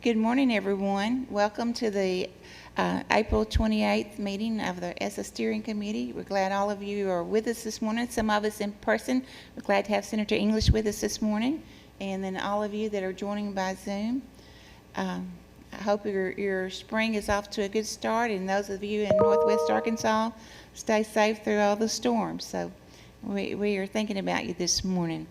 Good morning, everyone. Welcome to the April 28th meeting of the ESSA Steering Committee. We're glad all of you are with us this morning. Some of us in person. We're glad to have Senator English with us this morning, and then all of you that are joining by Zoom. I hope your spring is off to a good start, and those of you in Northwest Arkansas, stay safe through all the storms. So we are thinking about you this morning.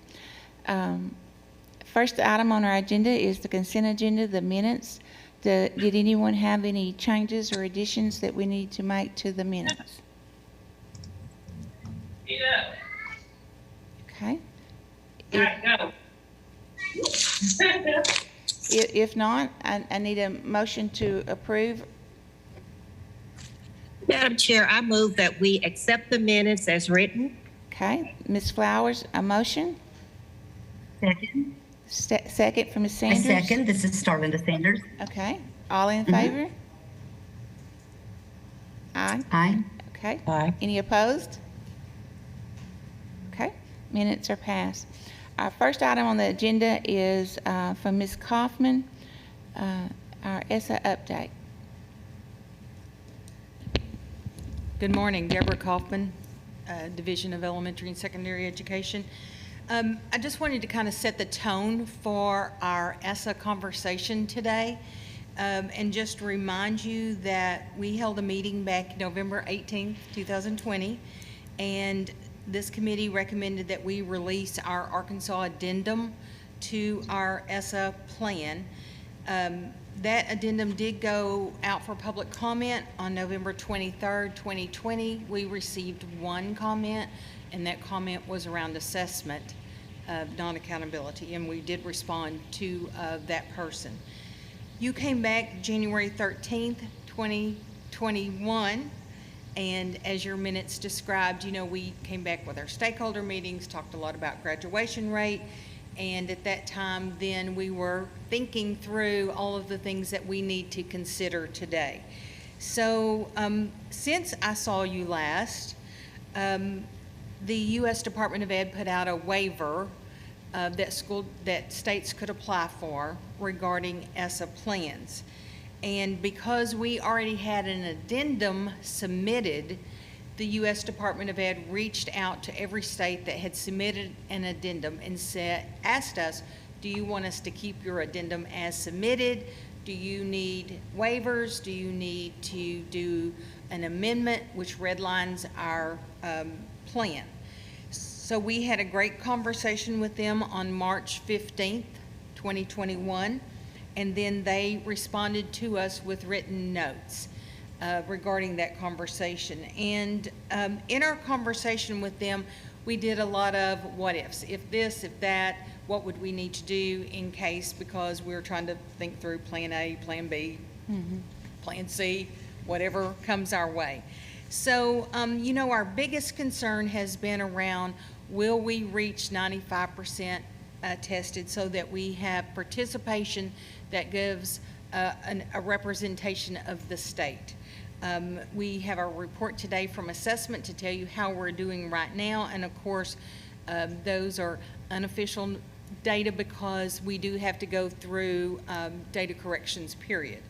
First item on our agenda is the consent agenda, the minutes. Did anyone have any changes or additions that we need to make to the minutes? Yeah. Okay. Go. If not, I need a motion to approve. Madam Chair, I move that we accept the minutes as written. Okay. Ms. Flowers, a motion? Second. Second from Ms. I Sanders? second. This is Starlinda Sanders. Okay. All in favor? Aye. Aye. Okay. Aye. Any opposed? Okay. Minutes are passed. Our first item on the agenda is from Ms. Kaufman, our ESSA update. Good morning, Deborah Kaufman, Division of Elementary and Secondary Education. I just wanted to kind of set the tone for our ESSA conversation today, and just remind you that we held a meeting back November 18th, 2020, and this committee recommended that we release our Arkansas addendum to our ESSA plan. That addendum did go out for public comment on November 23rd, 2020. We received one comment, and that comment was around assessment of non-accountability, and we did respond to that person. You came back January 13th, 2021, and as your minutes described, you know, we came back with our stakeholder meetings, talked a lot about graduation rate, and at that time, then we were thinking through all of the things that we need to consider today. So since I saw you last, the U.S. Department of Ed put out a waiver that states could apply for regarding ESSA plans. And because we already had an addendum submitted, the U.S. Department of Ed reached out to every state that had submitted an addendum and asked us, do you want us to keep your addendum as submitted? Do you need waivers? Do you need to do an amendment which redlines our plan? So we had a great conversation with them on March 15th, 2021, and then they responded to us with written notes regarding that conversation. And in our conversation with them, we did a lot of what ifs. If this, if that, what would we need to do in case, because we were trying to think through plan A, plan B, plan C, whatever comes our way. So, you know, our biggest concern has been around, will we reach 95% tested so that we have participation that gives a representation of the state. We have our report today from assessment to tell you how we're doing right now, and of course those are unofficial data because we do have to go through data corrections period.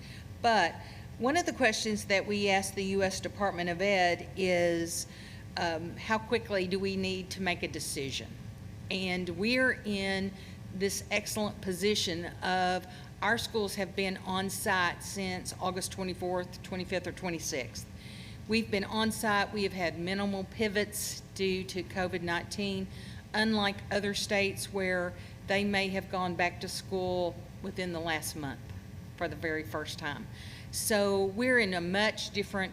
But one of the questions that we asked the U.S. Department of Ed is how quickly do we need to make a decision? And we're in this excellent position of our schools have been on site since August 24th, 25th, or 26th. We've been on site. We have had minimal pivots due to COVID-19, unlike other states where they may have gone back to school within the last month for the very first time. So we're in a much different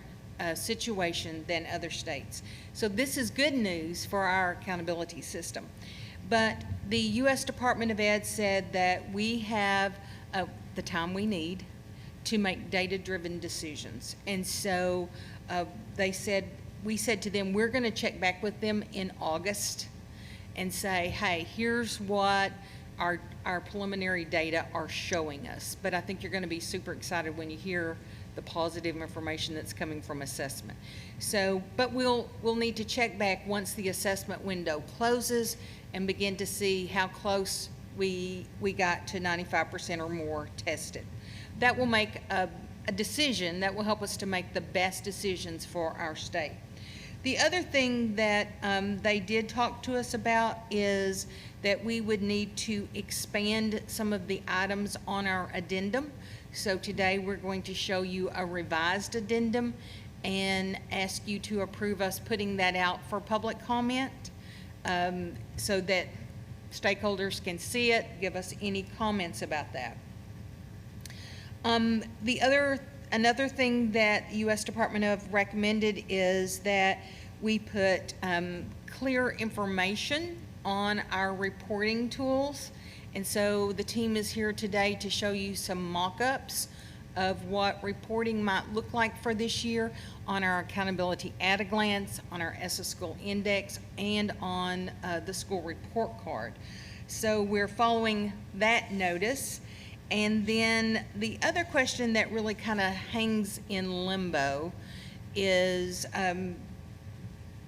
situation than other states. So this is good news for our accountability system. But the U.S. Department of Ed said that we have the time we need to make data-driven decisions. And so we said to them, we're going to check back with them in August and say, hey, here's what our preliminary data are showing us. But I think you're going to be super excited when you hear the positive information that's coming from assessment. So, but we'll need to check back once the assessment window closes and begin to see how close we got to 95% or more tested. That will make a decision that will help us to make the best decisions for our state. The other thing that they did talk to us about is that we would need to expand some of the items on our addendum. So today we're going to show you a revised addendum and ask you to approve us putting that out for public comment so that stakeholders can see it, give us any comments about that. Another thing that the U.S. Department of recommended is that we put clear information on our reporting tools. And so the team is here today to show you some mock-ups of what reporting might look like for this year on our accountability at a glance, on our ESSA school index, and on the school report card. So we're following that notice. And then the other question that really kind of hangs in limbo is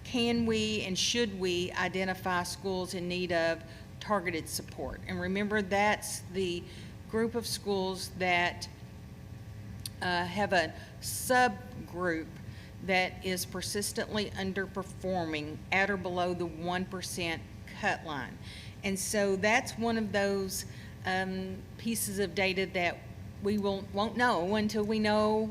can we and should we identify schools in need of targeted support? And remember, that's the group of schools that have a subgroup that is persistently underperforming at or below the 1% cut line. And so that's one of those pieces of data that we won't know until we know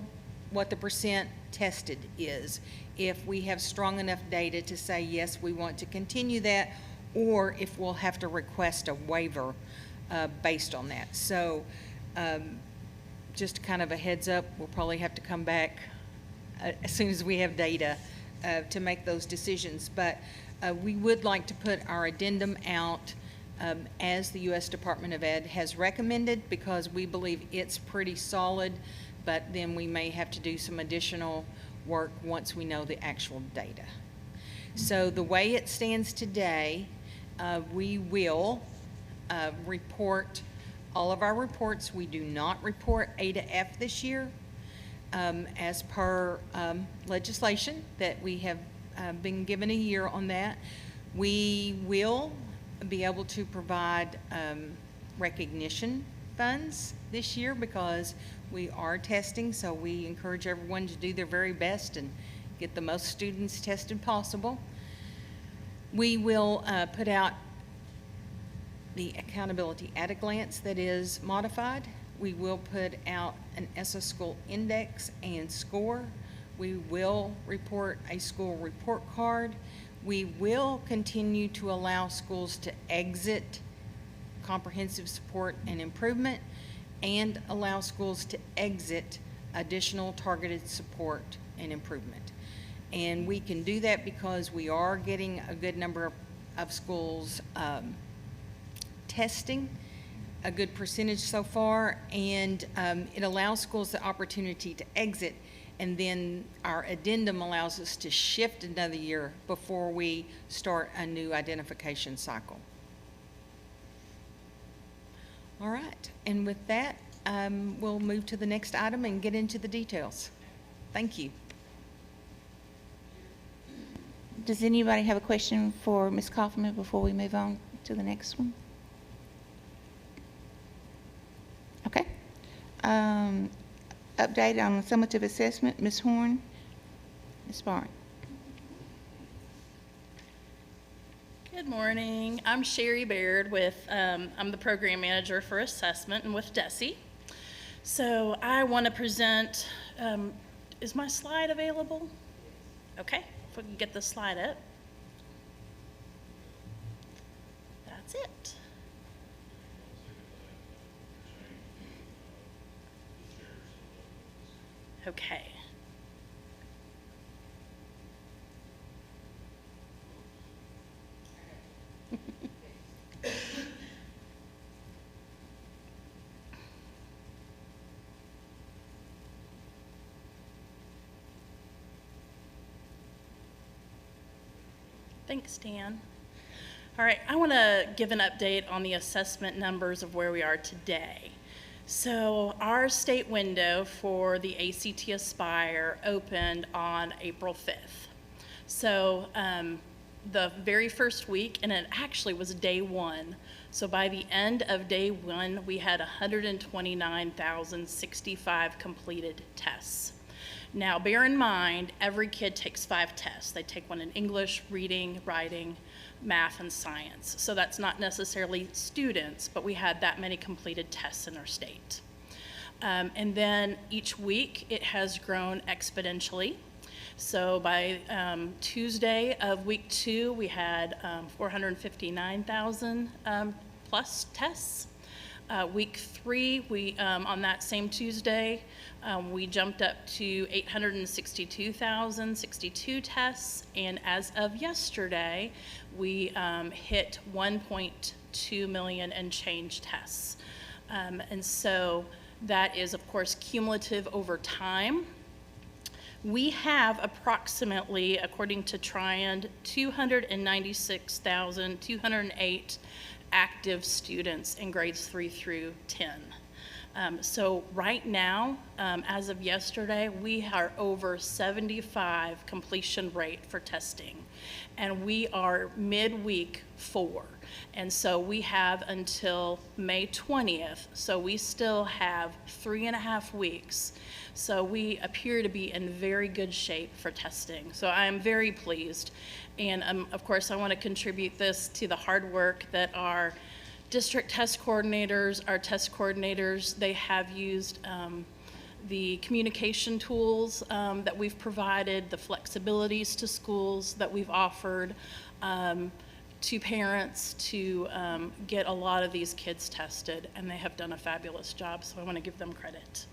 what the percent tested is. If we have strong enough data to say, yes, we want to continue that, or if we'll have to request a waiver based on that. So just kind of a heads up, we'll probably have to come back as soon as we have data to make those decisions. But we would like to put our addendum out as the U.S. Department of Ed has recommended, because we believe it's pretty solid, but then we may have to do some additional work once we know the actual data. So the way it stands today, we will report all of our reports. We do not report A to F this year as per legislation that we have been given a year on that. We will be able to provide recognition funds this year because we are testing, so we encourage everyone to do their very best and get the most students tested possible. We will put out the accountability at a glance that is modified. We will put out an ESSA school index and score. We will report a school report card. We will continue to allow schools to exit comprehensive support and improvement and allow schools to exit additional targeted support and improvement. And we can do that because we are getting a good number of schools testing, a good percentage so far, and it allows schools the opportunity to exit, and then our addendum allows us to shift another year before we start a new identification cycle. All right, and with that, we'll move to the next item and get into the details. Thank you. Does anybody have a question for Ms. Kaufman before we move on to the next one? Okay. Update on summative assessment, Ms. Horn, Ms. Barnes. Good morning. I'm Sherry Baird with, I'm the program manager for assessment and with DESE. So I want to present, is my slide available? Okay, if we can get the slide up. That's it. Okay. Thanks, Dan. All right, I want to give an update on the assessment numbers of where we are today. So our state window for the ACT Aspire opened on April 5th. So the very first week, and it actually was day one. So by the end of day one, we had 129,065 completed tests. Now, bear in mind, every kid takes 5 tests. They take one in English, reading, writing, math, and science. So that's not necessarily students, but we had that many completed tests in our state. And then each week, it has grown exponentially. So by Tuesday of week 2, we had 459,000 plus tests. Week 3, we on that same Tuesday, we jumped up to 862,062 tests, and as of yesterday, we hit 1.2 million and change tests. And so that is, of course, cumulative over time. We have approximately, according to Triand, 296,208 active students in grades 3 through 10. So right now, as of yesterday, we are over 75 completion rate for testing, and we are midweek 4. And so we have until May 20th, so we still have 3.5 weeks. So we appear to be in very good shape for testing. So I am very pleased. And of course, I want to contribute this to the hard work that our district test coordinators, they have used the communication tools that we've provided, the flexibilities to schools that we've offered to parents to get a lot of these kids tested, and they have done a fabulous job, so I want to give them credit.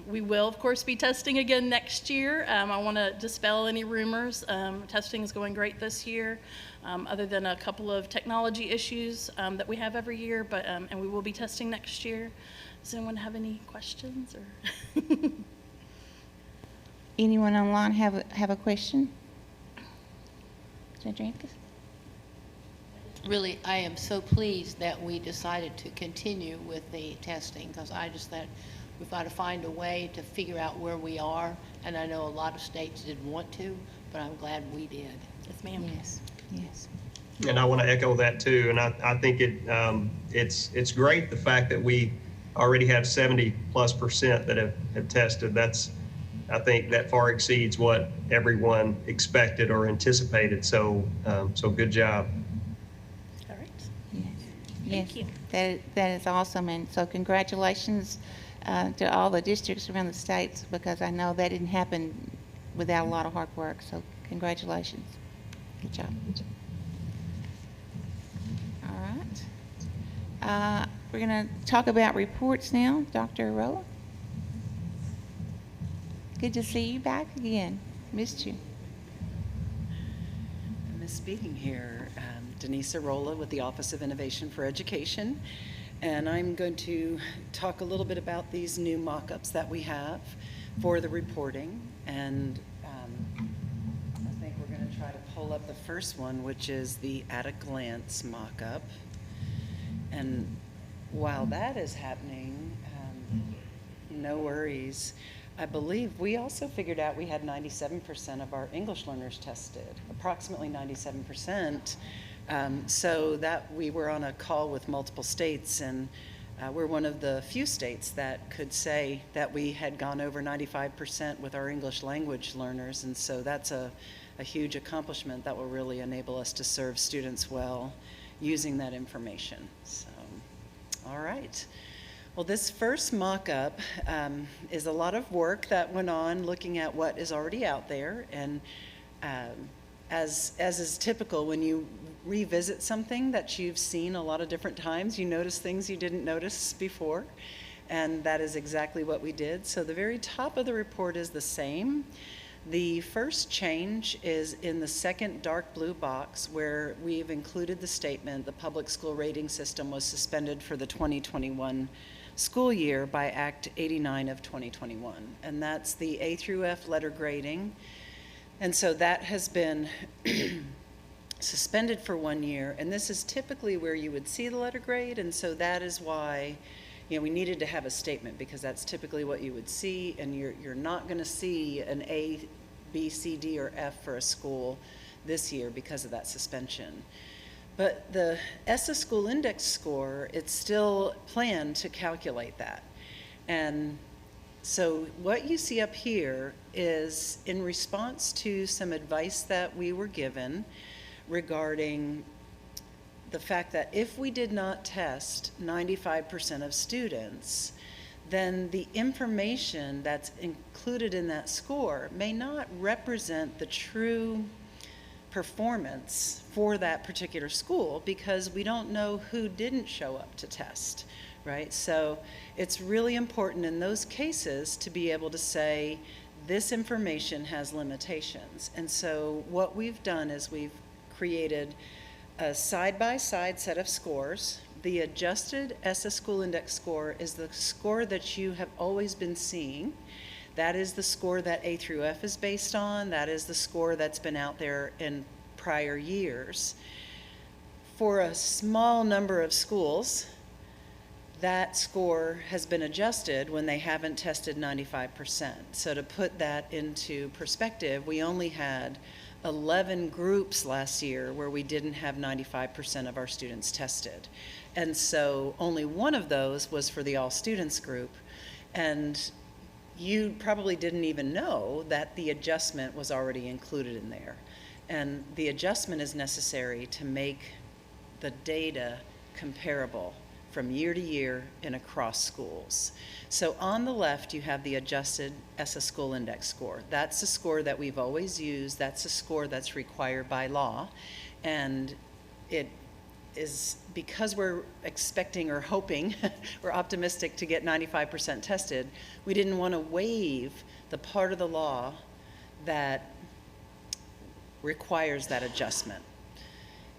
We will, of course, be testing again next year. I want to dispel any rumors. Testing is going great this year, other than a couple of technology issues that we have every year, but and we will be testing next year. Does anyone have any questions? Or Anyone online have a question? Judge Andrus? Really, I am so pleased that we decided to continue with the testing, because I just thought we've got to find a way to figure out where we are, and I know a lot of states didn't want to, but I'm glad we did. Yes, ma'am. Yes, yes. And I want to echo that too. And I think it's great, the fact that we already have 70+% that have tested. I think that far exceeds what everyone expected or anticipated. So good job. All right. Yes. Thank Yes. you. That is awesome, and so congratulations to all the districts around the states, because I know that didn't happen without a lot of hard work, so congratulations. Good job. All right. We're going to talk about reports now. Dr. Rolla? Good to see you back again. Missed you. I miss being here. Denise Arola with the Office of Innovation for Education, and I'm going to talk a little bit about these new mock-ups that we have for the reporting. And I think we're going to try to pull up the first one, which is the at-a-glance mock-up. And while that is happening, no worries. I believe we also figured out we had 97% of our English learners tested, approximately 97%. So that we were on a call with multiple states, and we're one of the few states that could say that we had gone over 95% with our English language learners, and so that's a huge accomplishment that will really enable us to serve students well using that information. So, all right. Well, this first mock-up is a lot of work that went on looking at what is already out there, and as is typical, when you revisit something that you've seen a lot of different times, you notice things you didn't notice before, and that is exactly what we did. So the very top of the report is the same. The first change is in the second dark blue box, where we've included the statement, the public school rating system was suspended for the 2021 school year by Act 89 of 2021, and that's the A through F letter grading. And so that has been suspended for 1 year, and this is typically where you would see the letter grade, and so that is why, you know, we needed to have a statement, because that's typically what you would see, and you're not going to see an A B, C, D, or F for a school this year because of that suspension. But the ESSA School Index score, it's still planned to calculate that. And so what you see up here is in response to some advice that we were given regarding the fact that if we did not test 95% of students, then the information that's included in that score may not represent the true performance for that particular school because we don't know who didn't show up to test, right? So it's really important in those cases to be able to say this information has limitations. And so what we've done is we've created a side-by-side set of scores. The adjusted ESSA School Index score is the score that you have always been seeing. That is the score that A through F is based on. That is the score that's been out there in prior years. For a small number of schools, that score has been adjusted when they haven't tested 95%. So to put that into perspective, we only had 11 groups last year where we didn't have 95% of our students tested. And so only one of those was for the all students group. And you probably didn't even know that the adjustment was already included in there. And the adjustment is necessary to make the data comparable from year to year and across schools. So on the left, you have the adjusted ESSA School Index score. That's the score that we've always used. That's a score that's required by law. And it is because we're expecting or hoping, we're optimistic to get 95% tested, we didn't want to waive the part of the law that requires that adjustment.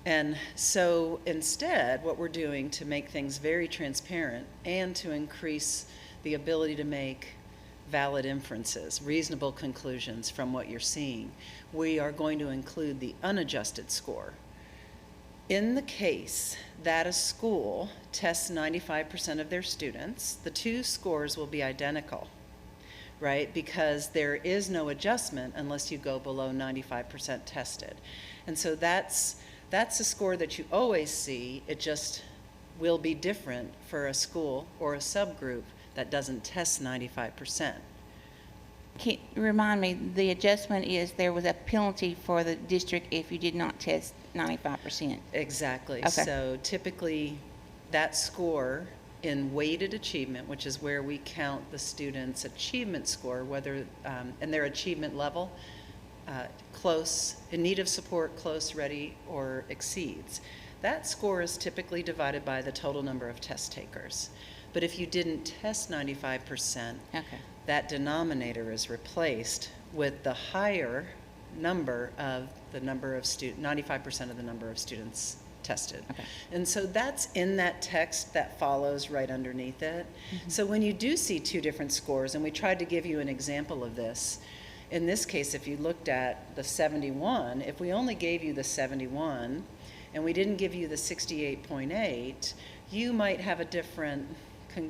And so instead, what we're doing to make things very transparent and to increase the ability to make valid inferences, reasonable conclusions from what you're seeing, we are going to include the unadjusted score. In the case that a school tests 95% of their students, the two scores will be identical, right? Because there is no adjustment unless you go below 95% tested. And so that's a score that you always see. It just will be different for a school or a subgroup that doesn't test 95%. Can you remind me, the adjustment is there was a penalty for the district if you did not test 95%. Exactly. Okay. So typically that score in weighted achievement, which is where we count the students' achievement score, whether and their achievement level, close, in need of support, close, ready, or exceeds. That score is typically divided by the total number of test takers. But if you didn't test 95%, Okay. that denominator is replaced with the higher number of the number of 95% of the number of students tested. Okay. And so that's in that text that follows right underneath it. Mm-hmm. So when you do see two different scores, and we tried to give you an example of this, in this case, if you looked at the 71, if we only gave you the 71 and we didn't give you the 68.8, you might have a different,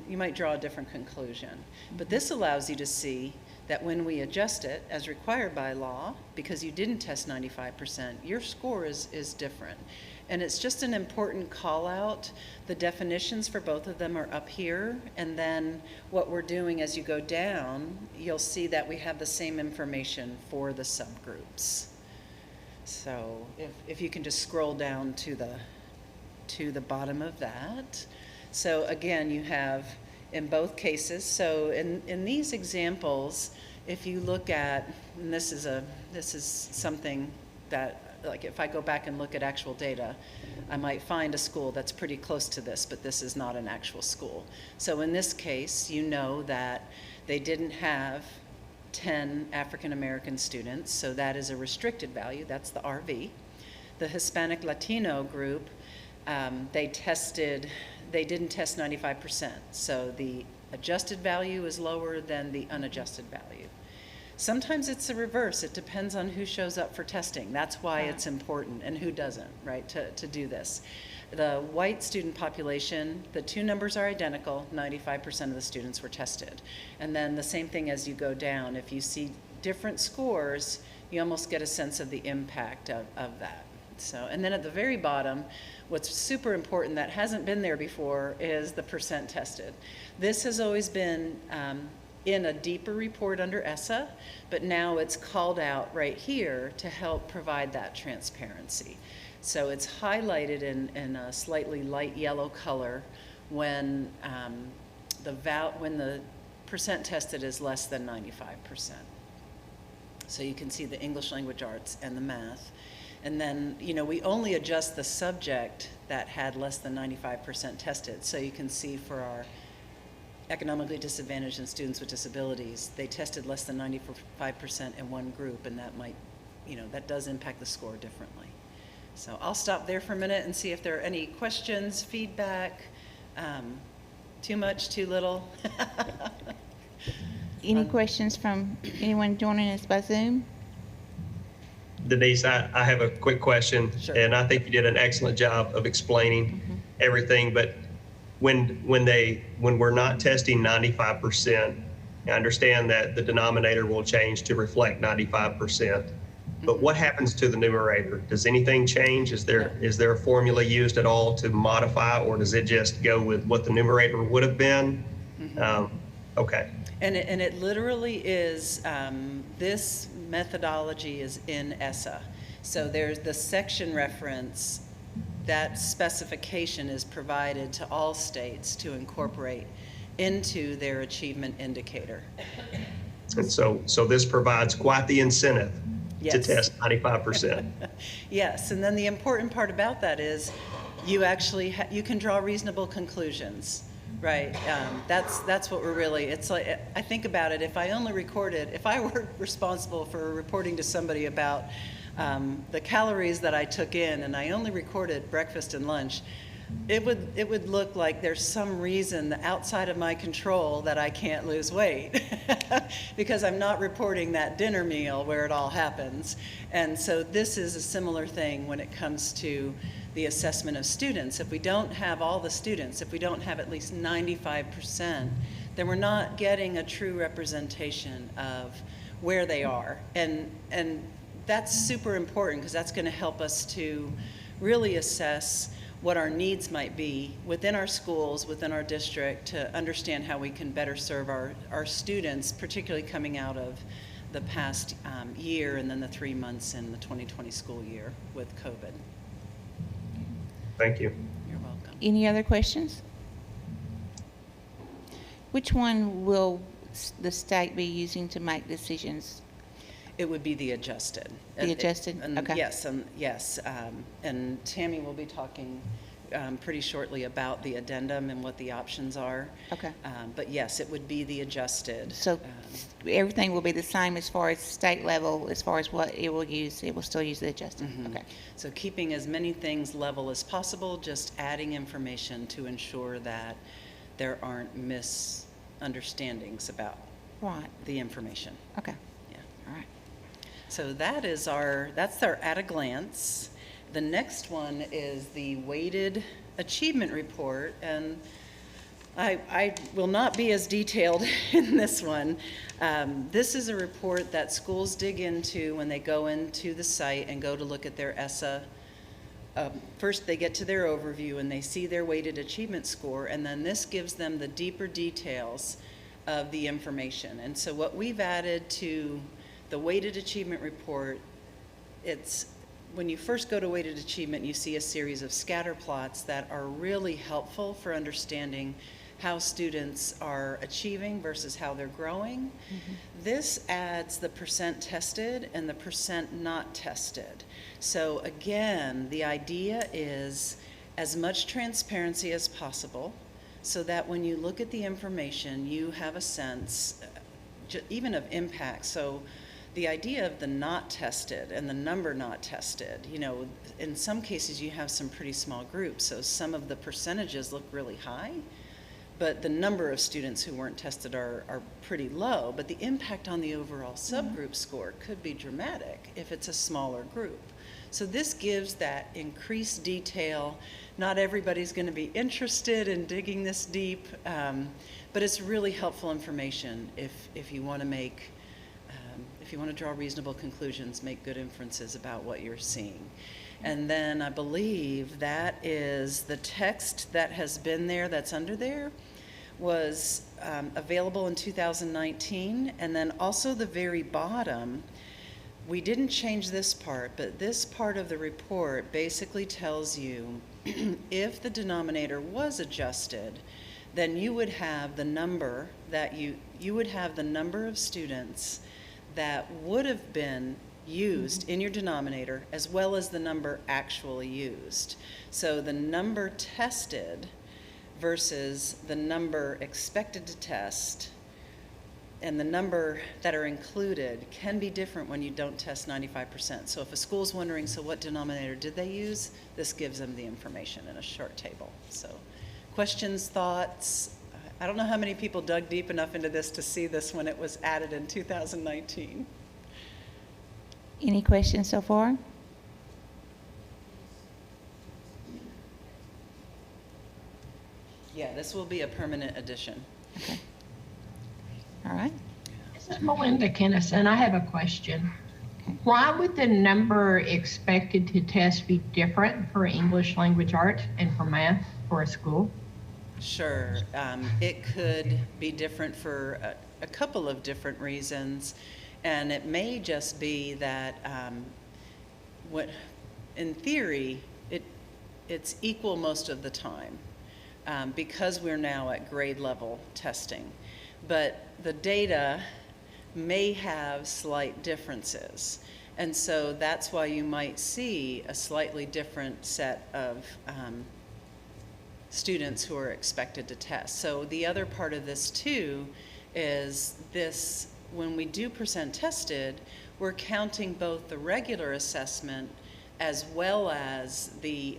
you might draw a different conclusion. But this allows you to see that when we adjust it as required by law, because you didn't test 95%, your score is different. And it's just an important call out. The definitions for both of them are up here. And then what we're doing as you go down, you'll see that we have the same information for the subgroups. So if you can just scroll down to the bottom of that. So again, you have in both cases. So in these examples, if you look at, and this is something that, like if I go back and look at actual data, I might find a school that's pretty close to this, but this is not an actual school. So in this case, you know that they didn't have 10 African American students, so that is a restricted value, that's the RV. The Hispanic Latino group, they didn't test 95%, so the adjusted value is lower than the unadjusted value. Sometimes it's the reverse. It depends on who shows up for testing. That's why it's important, and who doesn't, right, to do this. The white student population, the two numbers are identical. 95% of the students were tested. And then the same thing as you go down. If you see different scores, you almost get a sense of the impact of that. So, and then at the very bottom, what's super important that hasn't been there before is the percent tested. This has always been in a deeper report under ESSA, but now it's called out right here to help provide that transparency. So it's highlighted in a slightly light yellow color when the percent tested is less than 95%. So you can see the English language arts and the math. And then, we only adjust the subject that had less than 95% tested. So you can see for our economically disadvantaged and students with disabilities, they tested less than 95% in one group, and that might, that does impact the score differently. So I'll stop there for a minute and see if there are any questions, feedback, too much, too little. Any questions from anyone joining us by Zoom? Denise, I have a quick question, Sure. and I think you did an excellent job of explaining everything. But when we're not testing 95%, I understand that the denominator will change to reflect 95%. But what happens to the numerator? Does anything change? Is there a formula used at all to modify, or does it just go with what the numerator would have been? Okay. And it literally is, this methodology is in ESSA. So there's the section reference, that specification is provided to all states to incorporate into their achievement indicator. And so this provides quite the incentive to Yes. test 95%. Yes, and then the important part about that is you actually, you can draw reasonable conclusions. Right, that's what we're really, it's like, I think about it, if I were responsible for reporting to somebody about the calories that I took in, and I only recorded breakfast and lunch, it would look like there's some reason outside of my control that I can't lose weight because I'm not reporting that dinner meal where it all happens. And so this is a similar thing when it comes to the assessment of students. If we don't have all the students, if we don't have at least 95%, then we're not getting a true representation of where they are. And that's super important because that's going to help us to really assess what our needs might be within our schools, within our district, to understand how we can better serve our students, particularly coming out of the past year and then the 3 months in the 2020 school year with COVID. Thank you. You're welcome. Any other questions? Which one will the state be using to make decisions? It would be the adjusted. The adjusted? Okay. Yes, and Tammy will be talking pretty shortly about the addendum and what the options are. Okay. But yes, it would be the adjusted. So everything will be the same as far as state level, as far as what it will use, it will still use the adjusted? Okay. So keeping as many things level as possible, just adding information to ensure that there aren't misunderstandings about Right. the information. Okay. Yeah. All right. So that's our at a glance. The next one is the weighted achievement report, and I will not be as detailed in this one. This is a report that schools dig into when they go into the site and go to look at their ESSA. First, they get to their overview and they see their weighted achievement score, and then this gives them the deeper details of the information. And so what we've added to the weighted achievement report, it's when you first go to weighted achievement, you see a series of scatter plots that are really helpful for understanding how students are achieving versus how they're growing. This adds the percent tested and the percent not tested. So again, the idea is as much transparency as possible so that when you look at the information, you have a sense even of impact. So the idea of the not tested and the number not tested, in some cases you have some pretty small groups, so some of the percentages look really high, but the number of students who weren't tested are pretty low, but the impact on the overall subgroup score could be dramatic if it's a smaller group. So this gives that increased detail. Not everybody's going to be interested in digging this deep, but it's really helpful information if you want to make if you want to draw reasonable conclusions, make good inferences about what you're seeing. And then I believe that is the text that has been there, that's under there, was available in 2019. And then also the very bottom, we didn't change this part, but this part of the report basically tells you if the denominator was adjusted, then you would have the number that you would have the number of students that would have been used in your denominator as well as the number actually used. So the number tested versus the number expected to test and the number that are included can be different when you don't test 95%. So if a school's wondering, so what denominator did they use? This gives them the information in a short table. So questions, thoughts? I don't know how many people dug deep enough into this to see this when it was added in 2019. Any questions so far? Yeah, this will be a permanent addition. Okay. All right. This is Melinda Kennison. I have a question. Okay. Why would the number expected to test be different for English language arts and for math for a school? Sure. It could be different for a couple of different reasons. And it may just be that in theory, it's equal most of the time because we're now at grade level testing. But the data may have slight differences. And so that's why you might see a slightly different set of students who are expected to test. So the other part of this too is this, when we do percent tested, we're counting both the regular assessment as well as the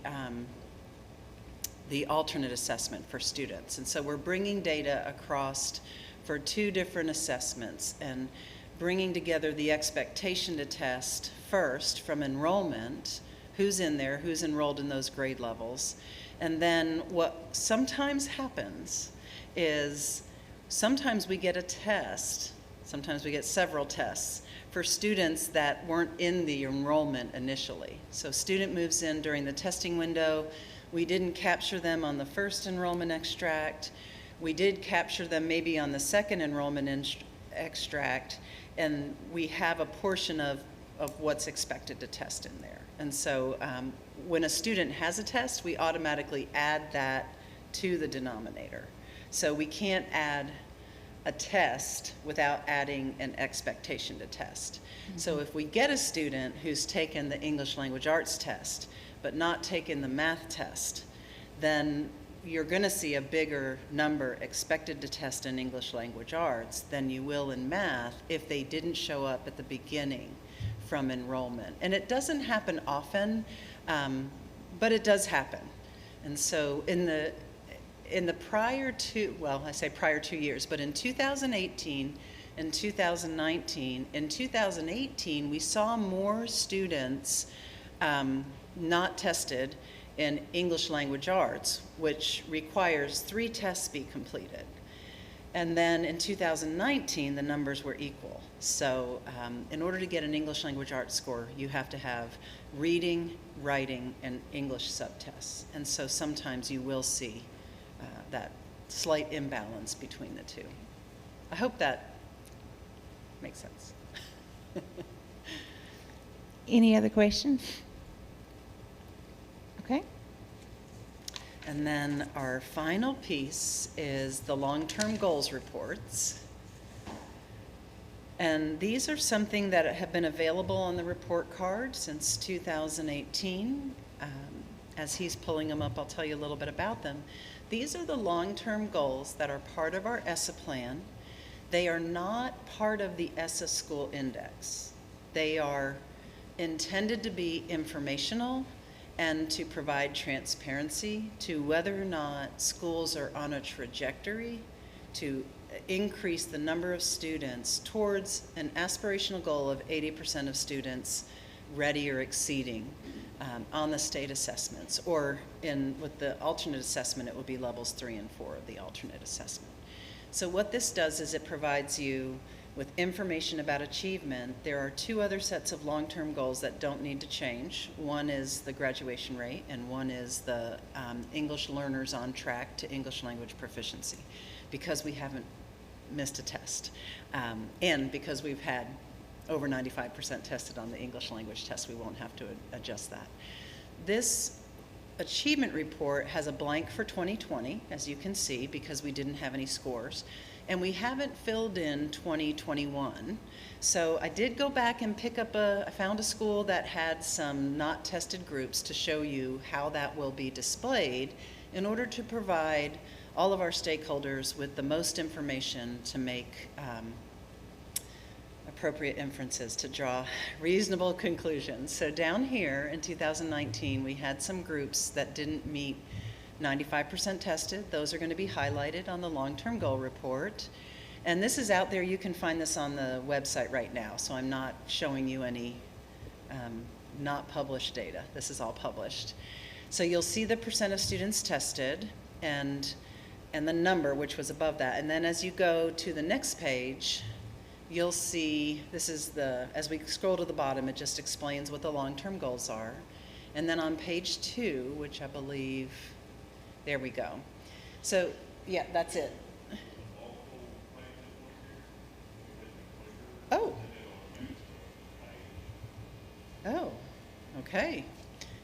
alternate assessment for students. And so we're bringing data across for two different assessments and bringing together the expectation to test first from enrollment, who's in there, who's enrolled in those grade levels. And then what sometimes happens is sometimes we get a test, sometimes we get several tests for students that weren't in the enrollment initially. So student moves in during the testing window. We didn't capture them on the first enrollment extract. We did capture them maybe on the second enrollment extract, and we have a portion of what's expected to test in there. And so when a student has a test, we automatically add that to the denominator. So we can't add a test without adding an expectation to test. Mm-hmm. So if we get a student who's taken the English language arts test, but not taken the math test, then you're gonna see a bigger number expected to test in English language arts than you will in math if they didn't show up at the beginning from enrollment. And it doesn't happen often, but it does happen. And so in the prior two, well, I say prior 2 years, but in 2018 and 2019, in 2018, we saw more students not tested in English language arts, which requires 3 tests be completed. And then in 2019, the numbers were equal. So in order to get an English language arts score, you have to have reading, writing, and English subtests. And so sometimes you will see that slight imbalance between the two. I hope that makes sense. Any other questions? Okay. And then our final piece is the long-term goals reports. And these are something that have been available on the report card since 2018. As he's pulling them up, I'll tell you a little bit about them. These are the long-term goals that are part of our ESSA plan. They are not part of the ESSA School Index. They are intended to be informational and to provide transparency to whether or not schools are on a trajectory to increase the number of students towards an aspirational goal of 80% of students ready or exceeding on the state assessments, or with the alternate assessment, it would be levels 3 and 4 of the alternate assessment. So what this does is it provides you with information about achievement, there are two other sets of long-term goals that don't need to change. One is the graduation rate, and one is the English learners on track to English language proficiency, because we haven't missed a test, and because we've had over 95% tested on the English language test. We won't have to adjust that. This achievement report has a blank for 2020, as you can see, because we didn't have any scores. And we haven't filled in 2021. So I did go back and pick up I found a school that had some not tested groups to show you how that will be displayed in order to provide all of our stakeholders with the most information to make appropriate inferences, to draw reasonable conclusions. So down here in 2019, we had some groups that didn't meet 95% tested. Those are going to be highlighted on the long-term goal report. And this is out there. You can find this on the website right now. So I'm not showing you any not published data. This is all published. So you'll see the percent of students tested and the number, which was above that. And then as you go to the next page, you'll see, this is as we scroll to the bottom, it just explains what the long-term goals are. And then on page 2, which I believe, there we go. So, yeah, that's it. Oh. Oh, okay.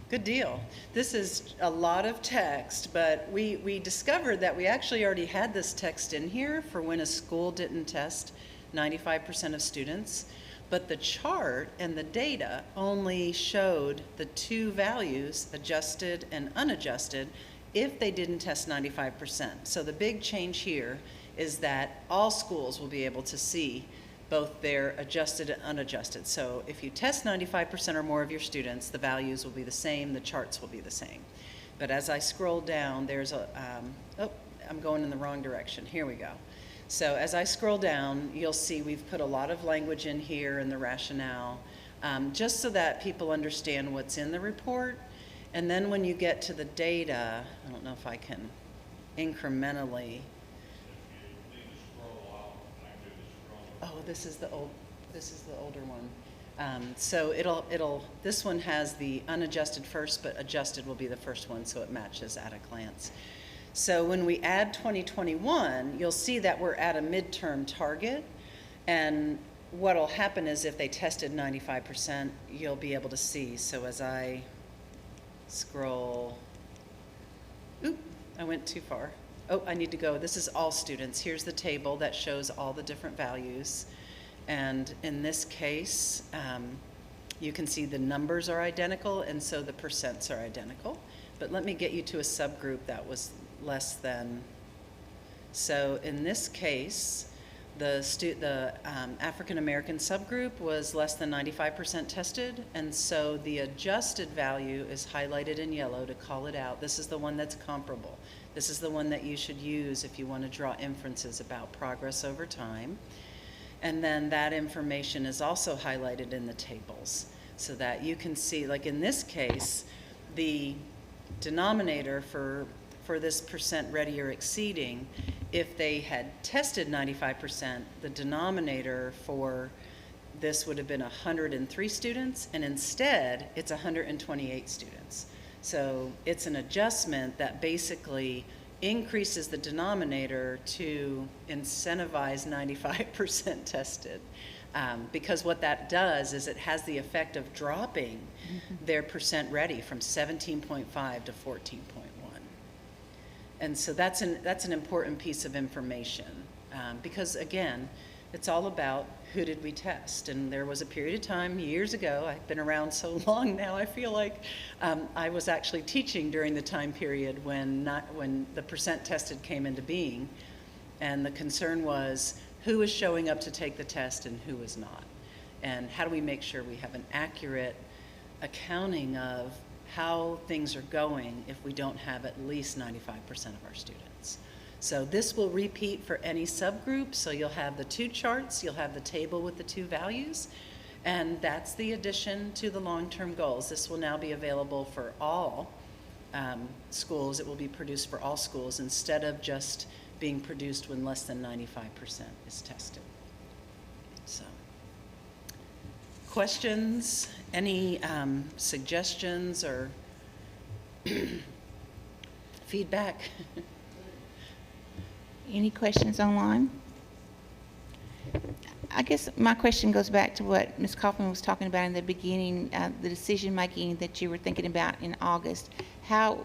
Good deal. This is a lot of text, but we discovered that we actually already had this text in here for when a school didn't test 95% of students, but the chart and the data only showed the two values, adjusted and unadjusted, if they didn't test 95%. So the big change here is that all schools will be able to see both their adjusted and unadjusted. So if you test 95% or more of your students, the values will be the same, the charts will be the same. But as I scroll down, there's I'm going in the wrong direction. Here we go. So as I scroll down, you'll see we've put a lot of language in here and the rationale, just so that people understand what's in the report. And then when you get to the data, I don't know if I can incrementally. Oh, this is the older one. So this one has the unadjusted first, but adjusted will be the first one, so it matches at a glance. So when we add 2021, you'll see that we're at a midterm target, and what'll happen is if they tested 95%, you'll be able to see. So as I scroll, oop, I went too far. Oh, I need to go. This is all students. Here's the table that shows all the different values. And in this case, you can see the numbers are identical, and so the percents are identical. But let me get you to a subgroup that was less than. So in this case, the African American subgroup was less than 95% tested, and so the adjusted value is highlighted in yellow to call it out. This is the one that's comparable. This is the one that you should use if you want to draw inferences about progress over time. And then that information is also highlighted in the tables so that you can see, like in this case, the denominator for this percent ready or exceeding, if they had tested 95%, the denominator for this would have been 103 students, and instead it's 128 students. So it's an adjustment that basically increases the denominator to incentivize 95% tested. Because what that does is it has the effect of dropping their percent ready from 17.5 to 14.1. And so that's an important piece of information because, again, it's all about who did we test. And there was a period of time years ago, I've been around so long now, I feel like I was actually teaching during the time period when the percent tested came into being. And the concern was who is showing up to take the test and who is not. And how do we make sure we have an accurate accounting of how things are going if we don't have at least 95% of our students. So this will repeat for any subgroup. So you'll have the two charts, you'll have the table with the two values, and that's the addition to the long-term goals. This will now be available for all schools. It will be produced for all schools instead of just being produced when less than 95% is tested. questions, any suggestions or feedback? Any questions online? I guess my question goes back to what Ms. Kaufman was talking about in the beginning, the decision-making that you were thinking about in August. How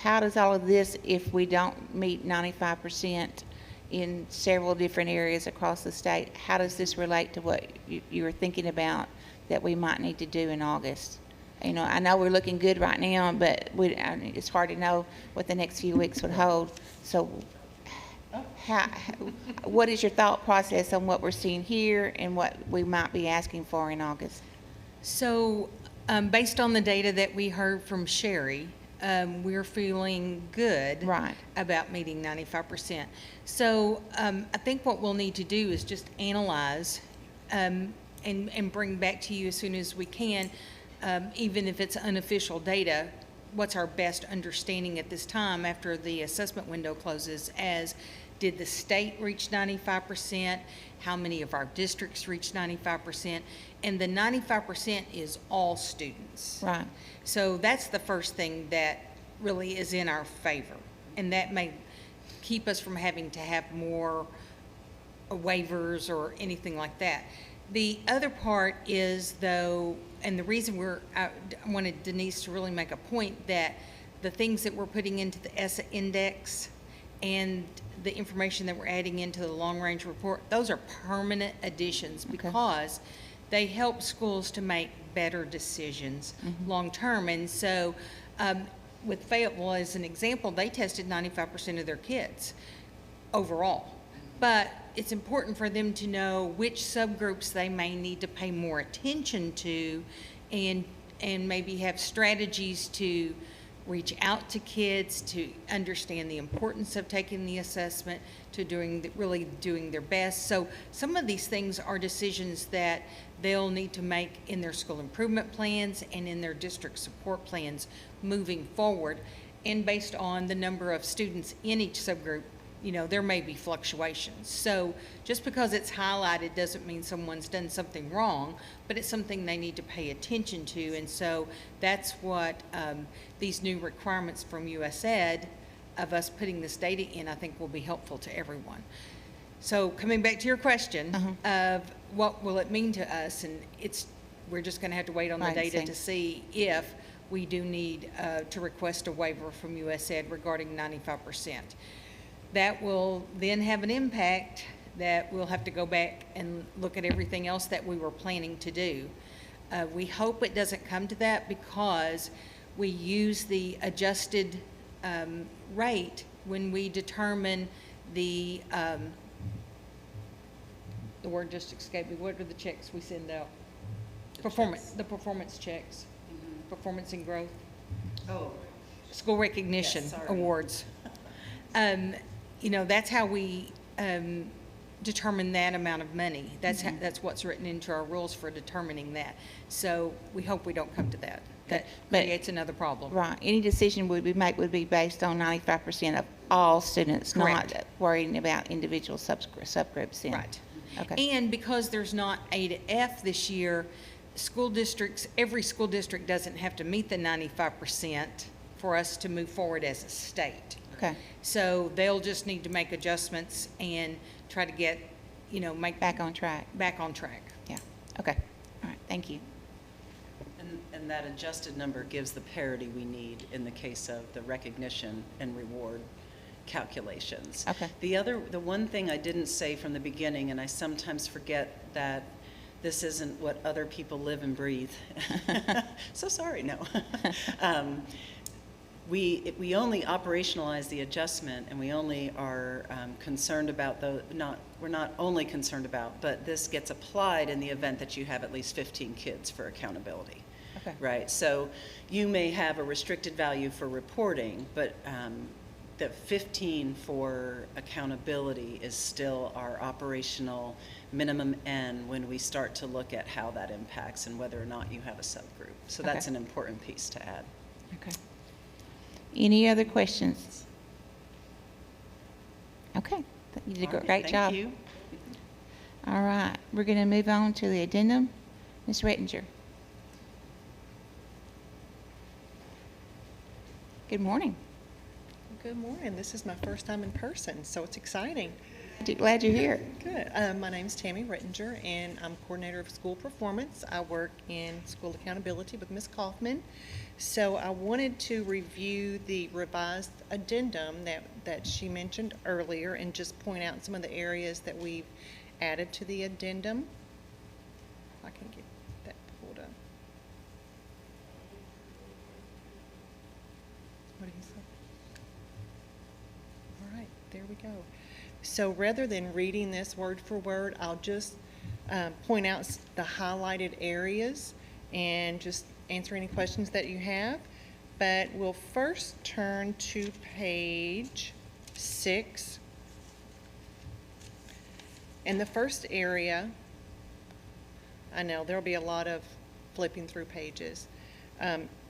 does all of this, if we don't meet 95% in several different areas across the state, how does this relate to what you were thinking about that we might need to do in August? You know, I know we're looking good right now, but it's hard to know what the next few weeks would hold. So what is your thought process on what we're seeing here and what we might be asking for in August? So, based on the data that we heard from Sherry, we're feeling good Right. about meeting 95%. So, I think what we'll need to do is just analyze and bring back to you as soon as we can, even if it's unofficial data, what's our best understanding at this time after the assessment window closes as did the state reach 95%? How many of our districts reach 95%? And the 95% is all students. Right. So that's the first thing that really is in our favor. And that may keep us from having to have more waivers or anything like that. The other part is, though, and the reason I wanted Denise to really make a point that the things that we're putting into the ESSA index and the information that we're adding into the long-range report, those are permanent additions because they help schools to make better decisions long-term. And so with Fayetteville, as an example, they tested 95% of their kids overall. But it's important for them to know which subgroups they may need to pay more attention to and maybe have strategies to reach out to kids, to understand the importance of taking the assessment, to really doing their best. So some of these things are decisions that they'll need to make in their school improvement plans and in their district support plans moving forward. And based on the number of students in each subgroup, you know, there may be fluctuations. So just because it's highlighted doesn't mean someone's done something wrong, but it's something they need to pay attention to. And so that's what these new requirements from USAID of us putting this data in, I think will be helpful to everyone. So coming back to your question of what will it mean to us, and we're just going to have to wait on the data to see if we do need to request a waiver from USAID regarding 95%. That will then have an impact that we'll have to go back and look at everything else that we were planning to do. We hope it doesn't come to that because we use the adjusted rate when we determine the word just escaped me. What are the checks we send out? The performance checks, performance and growth. Oh. School recognition awards. You know, that's how we determine that amount of money. That's that's what's written into our rules for determining that. So we hope we don't come to that. That creates another problem. Right. Any decision we make would be based on 95% of all students, Correct. not worrying about individual subgroups in. Right. Okay. And because there's not A to F this year, every school district doesn't have to meet the 95% for us to move forward as a state. Okay. So they'll just need to make adjustments and try to get, make Back on track. back on track. Yeah. Okay. All right. Thank you. And that adjusted number gives the parity we need in the case of the recognition and reward calculations. Okay. The one thing I didn't say from the beginning, and I sometimes forget that this isn't what other people live and breathe. So sorry, no. We only operationalize the adjustment, and we only are concerned about we're not only concerned about, but this gets applied in the event that you have at least 15 kids for accountability. Okay. Right, so you may have a restricted value for reporting, but the 15 for accountability is still our operational minimum N when we start to look at how that impacts and whether or not you have a subgroup. So that's Okay. an important piece to add. Okay. Any other questions? Okay. You did a great job. Thank you. All right. We're going to move on to the addendum. Ms. Rettinger. Good morning. Good morning. This is my first time in person, so it's exciting. Glad you're here. Good. My name's Tammy Rettinger, and I'm coordinator of school performance. I work in school accountability with Ms. Kaufman. So I wanted to review the revised addendum that she mentioned earlier and just point out some of the areas that we've added to the addendum. If I can get that pulled up. What did he say? All right, there we go. So rather than reading this word for word, I'll just point out the highlighted areas and just answer any questions that you have. But we'll first turn to page 6. And the first area, I know there'll be a lot of flipping through pages,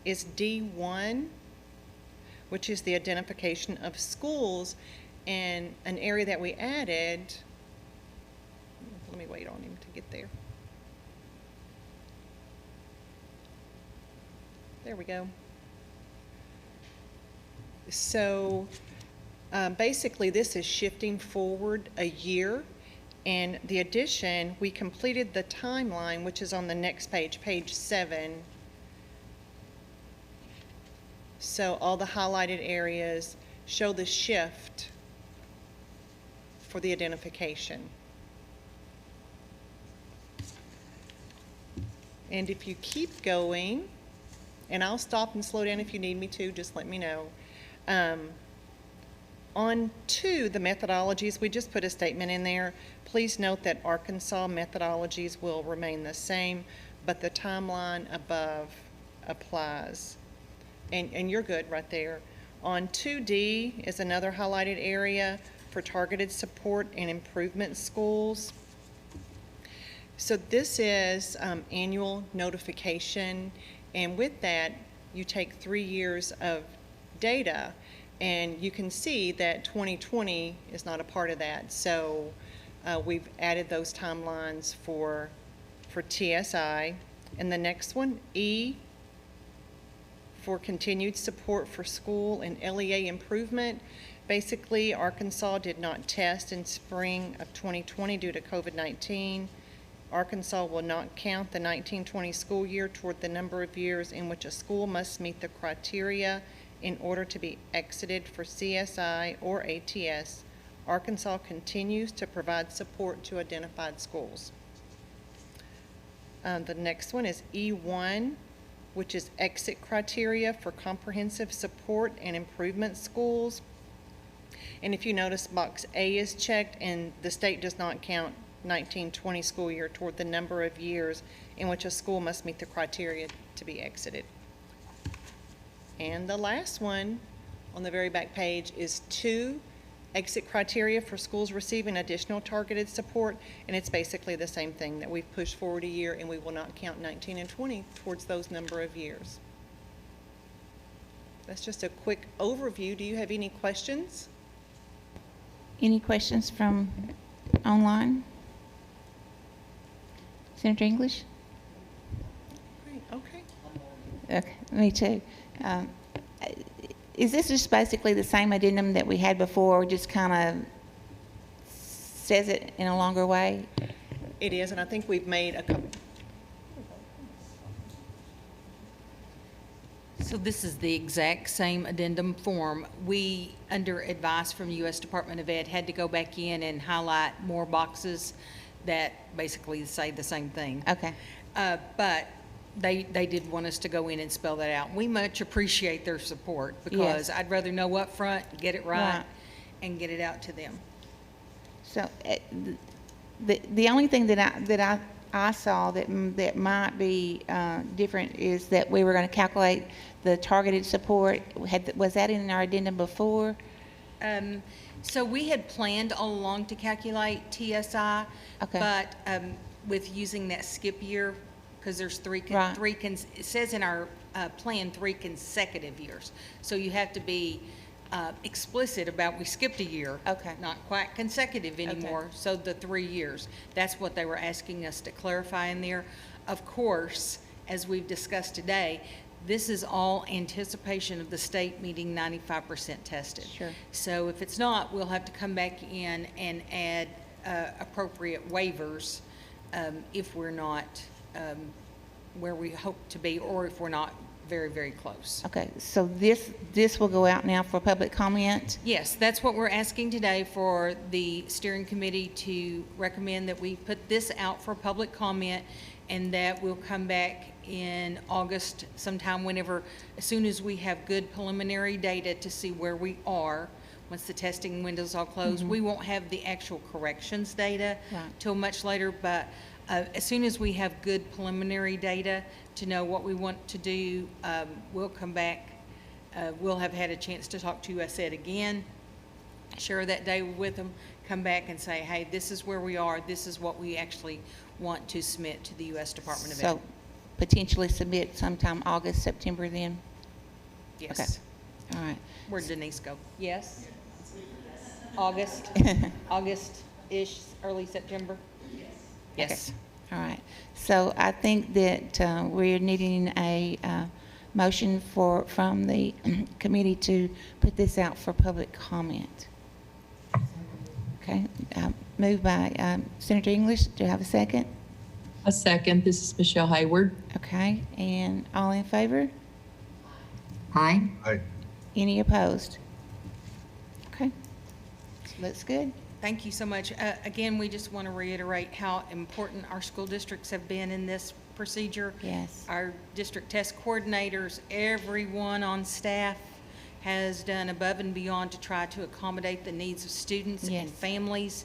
is D1, which is the identification of schools. And an area that we added, let me wait on him to get there. There we go. So basically this is shifting forward a year, and the addition, we completed the timeline, which is on the next page, page 7. So all the highlighted areas show the shift for the identification. And if you keep going, and I'll stop and slow down if you need me to, just let me know. On to the methodologies, we just put a statement in there. Please note that Arkansas methodologies will remain the same, but the timeline above applies. And you're good right there. On 2D is another highlighted area for targeted support and improvement schools. So this is annual notification, and with that you take 3 years of data, and you can see that 2020 is not a part of that. So we've added those timelines for TSI. And the next one, E, for continued support for school and LEA improvement. Basically, Arkansas did not test in spring of 2020 due to COVID-19. Arkansas will not count the 1920 school year toward the number of years in which a school must meet the criteria in order to be exited for CSI or ATS. Arkansas continues to provide support to identified schools. The next one is E1, which is exit criteria for comprehensive support and improvement schools. And if you notice, box A is checked, and the state does not count 1920 school year toward the number of years in which a school must meet the criteria to be exited. And the last one on the very back page is 2, exit criteria for schools receiving additional targeted support, and it's basically the same thing, that we've pushed forward a year and we will not count 19 and 20 towards those number of years. That's just a quick overview. Do you have any questions? Any questions from online? Senator English? Great, okay. Okay, me too. Is this just basically the same addendum that we had before, just kind of says it in a longer way? It is, and I think we've made a couple. So this is the exact same addendum form. We, under advice from the U.S. Department of Ed, had to go back in and highlight more boxes that basically say the same thing. Okay. But they did want us to go in and spell that out. We much appreciate their support, because Yes. I'd rather know up front, get it right, Right. and get it out to them. So the only thing that I saw that might be different is that we were going to calculate the targeted support. Was that in our addendum before? So we had planned all along to calculate TSI, Okay. but with using that skip year, because there's Right. it says in our plan 3 consecutive years. So you have to be explicit about we skipped a year. Okay. Not quite consecutive anymore, so the 3 years. That's what they were asking us to clarify in there. of course, as we've discussed today, this is all anticipation of the state meeting 95% tested. Sure. So if it's not, we'll have to come back in and add appropriate waivers if we're not where we hope to be, or if we're not very, very close. Okay, so this will go out now for public comment? Yes, that's what we're asking today, for the steering committee to recommend that we put this out for public comment, and that we'll come back in August sometime, whenever, as soon as we have good preliminary data to see where we are. Once the testing window's all closed, we won't have the actual corrections data Right. till much later, but as soon as we have good preliminary data to know what we want to do, we'll come back. We'll have had a chance to talk to ESSA again, share that data with them, come back and say, hey, this is where we are, this is what we actually want to submit to the U.S. Department of Ed. So potentially submit sometime August, September then? Yes. All right. Where'd Denise go? Yes? August? August-ish, early September? Yes. All right. So I think that we're needing a motion from the committee to put this out for public comment. Okay. Moved by Senator English. Do I have a second? A second. This is Michelle Hayward. Okay. And all in favor? Aye. Any opposed? Okay. Looks good. Thank you so much. Again, we just want to reiterate how important our school districts have been in this procedure. Yes. Our district test coordinators, everyone on staff has done above and beyond to try to accommodate the needs of students Yes. and families.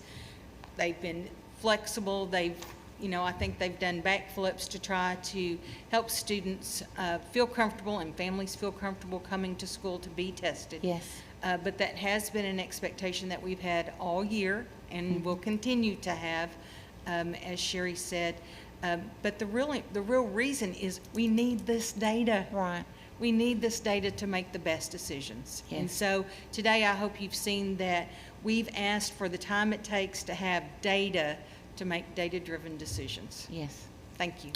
They've been flexible. I think they've done backflips to try to help students feel comfortable and families feel comfortable coming to school to be tested. Yes. But that has been an expectation that we've had all year and will continue to have, as Sherry said. But the real reason is we need this data. Right. We need this data to make the best decisions. Yes. And so today I hope you've seen that we've asked for the time it takes to have data to make data-driven decisions. Yes. Thank you.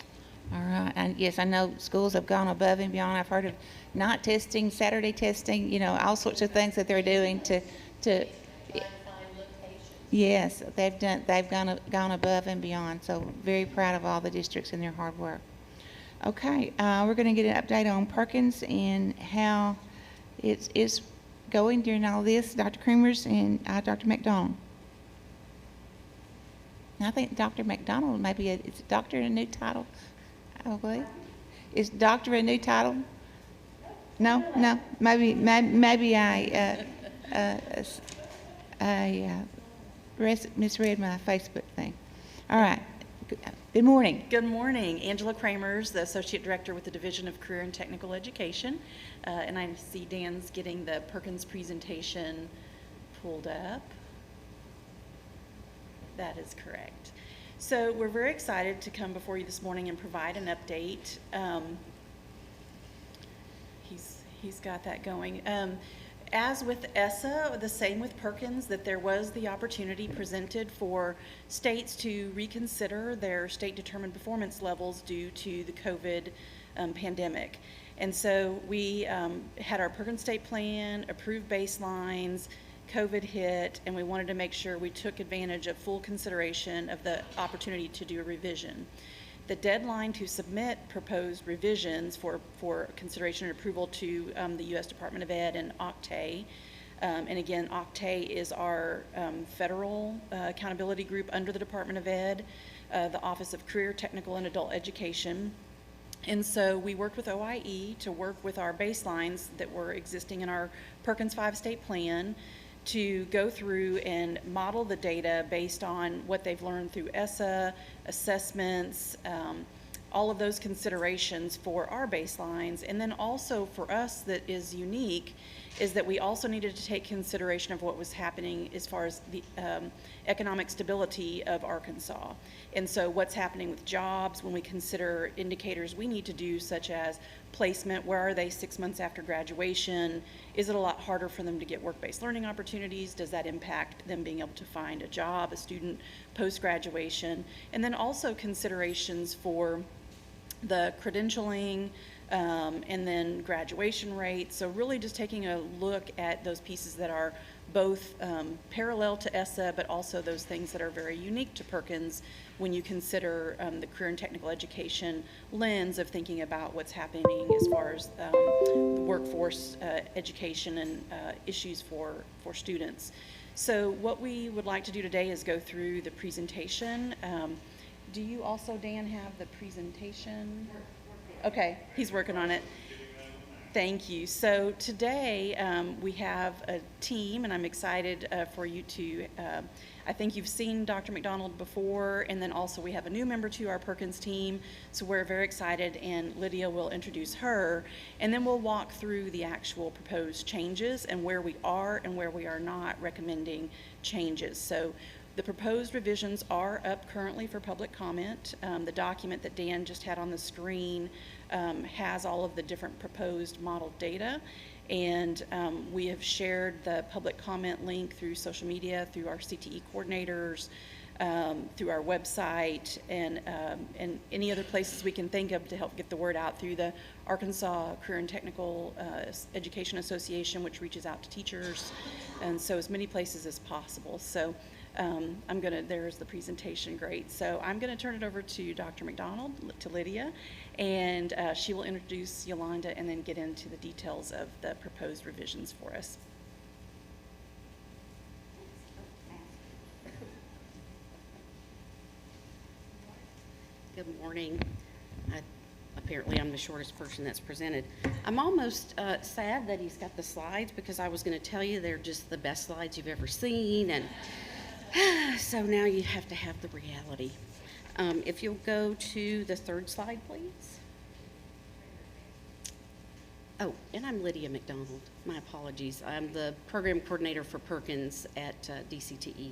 All right. And yes, I know schools have gone above and beyond. I've heard of night testing, Saturday testing, all sorts of things that they're doing to yes, they've gone above and beyond. So very proud of all the districts and their hard work. Okay, we're going to get an update on Perkins and how it's going during all this. Dr. Creamers and Dr. McDonald. I think Dr. McDonald maybe is doctor a new title? I believe. Is doctor a new title? No. Maybe I misread my Facebook thing. All right. Good morning. Good morning. Angela Kramers, the Associate Director with the Division of Career and Technical Education. And I see Dan's getting the Perkins presentation pulled up. That is correct. So we're very excited to come before you this morning and provide an update. He's got that going. As with ESSA, the same with Perkins, that there was the opportunity presented for states to reconsider their state-determined performance levels due to the COVID pandemic. And so we had our Perkins State Plan, approved baselines, COVID hit, and we wanted to make sure we took advantage of full consideration of the opportunity to do a revision. The deadline to submit proposed revisions for consideration and approval to the U.S. Department of Ed and OCTAE, and again, OCTAE is our federal accountability group under the Department of Ed, the Office of Career, Technical, and Adult Education. And so we worked with OIE to work with our baselines that were existing in our Perkins 5-state plan to go through and model the data based on what they've learned through ESSA, assessments, all of those considerations for our baselines. And then also for us that is unique is that we also needed to take consideration of what was happening as far as the economic stability of Arkansas. And so what's happening with jobs when we consider indicators we need to do, such as placement, where are they 6 months after graduation? Is it a lot harder for them to get work-based learning opportunities? Does that impact them being able to find a job, a student post-graduation? And then also considerations for the credentialing, and then graduation rates. So really just taking a look at those pieces that are both parallel to ESSA, but also those things that are very unique to Perkins when you consider the career and technical education lens of thinking about what's happening as far as the workforce education and issues for students. So what we would like to do today is go through the presentation. Do you also, Dan, have the presentation? Okay, he's working on it. Thank you. So today we have a team, and I'm excited for you to, I think you've seen Dr. McDonald before, and then also we have a new member to our Perkins team, so we're very excited, and Lydia will introduce her, and then we'll walk through the actual proposed changes and where we are and where we are not recommending changes. So the proposed revisions are up currently for public comment. The document that Dan just had on the screen has all of the different proposed model data, and we have shared the public comment link through social media, through our CTE coordinators, through our website, and any other places we can think of to help get the word out, through the Arkansas Career and Technical Education Association, which reaches out to teachers, and so as many places as possible. So there's the presentation, great. So I'm gonna turn it over to Dr. McDonald, to Lydia, and she will introduce Yolanda and then get into the details of the proposed revisions for us. Good morning. Apparently I'm the shortest person that's presented. I'm almost sad that he's got the slides, because I was going to tell you they're just the best slides you've ever seen, and so now you have to have the reality. If you'll go to the third slide, please. Oh, and I'm Lydia McDonald. My apologies. I'm the program coordinator for Perkins at DCTE.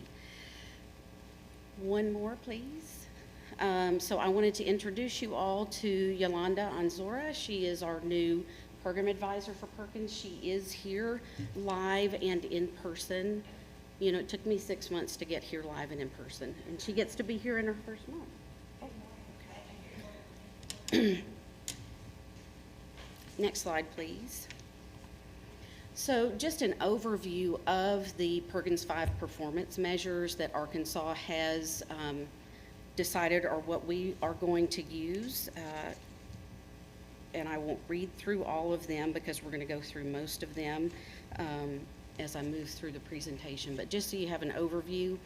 One more, please. So I wanted to introduce you all to Yolanda Anzora. She is our new program advisor for Perkins. She is here live and in person. You know, it took me 6 months to get here live and in person, and she gets to be here in her first month. Oh, okay. Next slide, please. So just an overview of the Perkins 5 performance measures that Arkansas has decided are what we are going to use. And I won't read through all of them because we're going to go through most of them as I move through the presentation. But just so you have an overview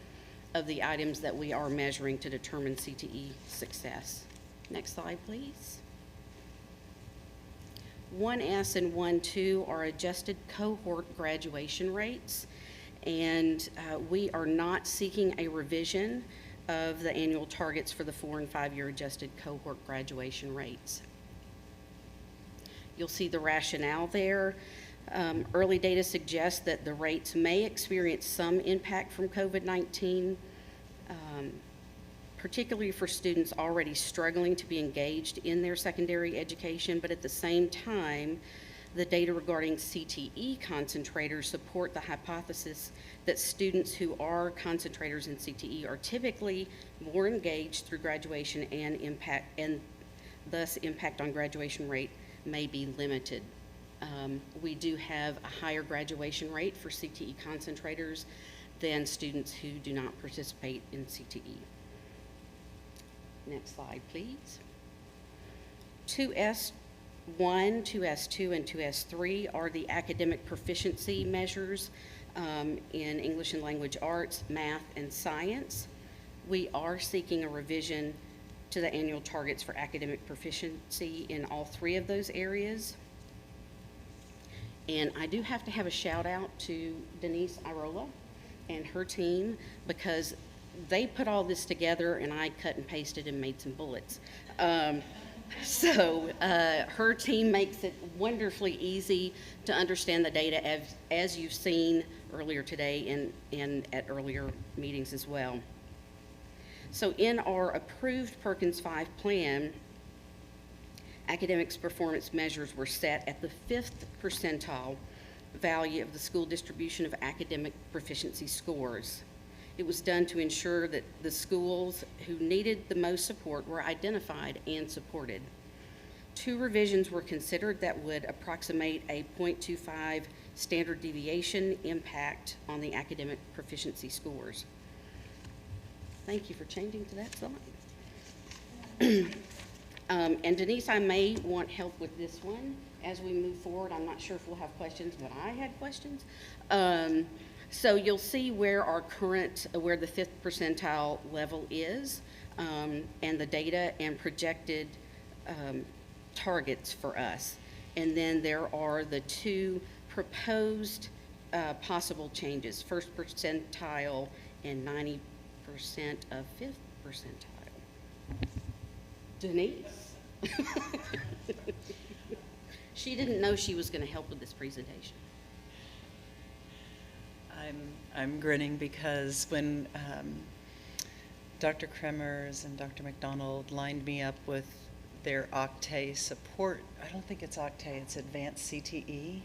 of the items that we are measuring to determine CTE success. Next slide, please. 1S and 1-2 are adjusted cohort graduation rates, and we are not seeking a revision of the annual targets for the 4 and 5 year adjusted cohort graduation rates. You'll see the rationale there. Early data suggests that the rates may experience some impact from COVID-19, particularly for students already struggling to be engaged in their secondary education, but at the same time, the data regarding CTE concentrators support the hypothesis that students who are concentrators in CTE are typically more engaged through graduation, and thus impact on graduation rate may be limited. We do have a higher graduation rate for CTE concentrators than students who do not participate in CTE. Next slide, please. 2S1, 2S2, and 2S3 are the academic proficiency measures in English and language arts, math, and science. We are seeking a revision to the annual targets for academic proficiency in all 3 of those areas. And I do have to have a shout out to Denise Irola and her team, because they put all this together and I cut and pasted and made some bullets. So her team makes it wonderfully easy to understand the data, as you've seen earlier today and at earlier meetings as well. So in our approved Perkins 5 plan, academics performance measures were set at the 5th percentile value of the school distribution of academic proficiency scores. It was done to ensure that the schools who needed the most support were identified and supported. 2 revisions were considered that would approximate a 0.25 standard deviation impact on the academic proficiency scores. Thank you for changing to that slide. And Denise, I may want help with this one as we move forward. I'm not sure if we'll have questions, but I had questions. So you'll see where our current, where the 5th percentile level is, and the data and projected targets for us. And then there are the 2 proposed possible changes, 1st percentile and 90% of 5th percentile. Denise? She didn't know she was going to help with this presentation. I'm grinning because when Dr. Kremers and Dr. McDonald lined me up with their Octay support, I don't think it's Octay, it's Advanced CTE.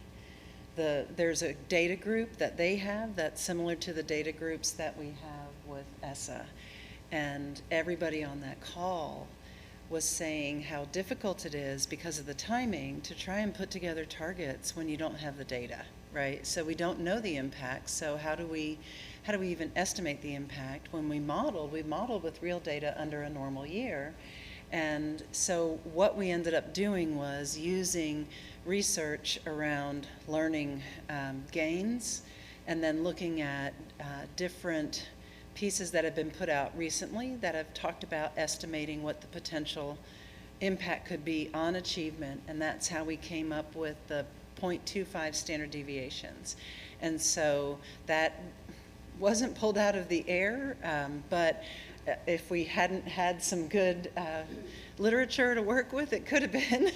There's a data group that they have that's similar to the data groups that we have with ESSA. And everybody on that call was saying how difficult it is because of the timing to try and put together targets when you don't have the data, right? So we don't know the impact. So how do we even estimate the impact? When we modeled with real data under a normal year. And so what we ended up doing was using research around learning gains, and then looking at different pieces that have been put out recently that have talked about estimating what the potential impact could be on achievement, and that's how we came up with the 0.25 standard deviations. And so that wasn't pulled out of the air, but if we hadn't had some good literature to work with, it could have been.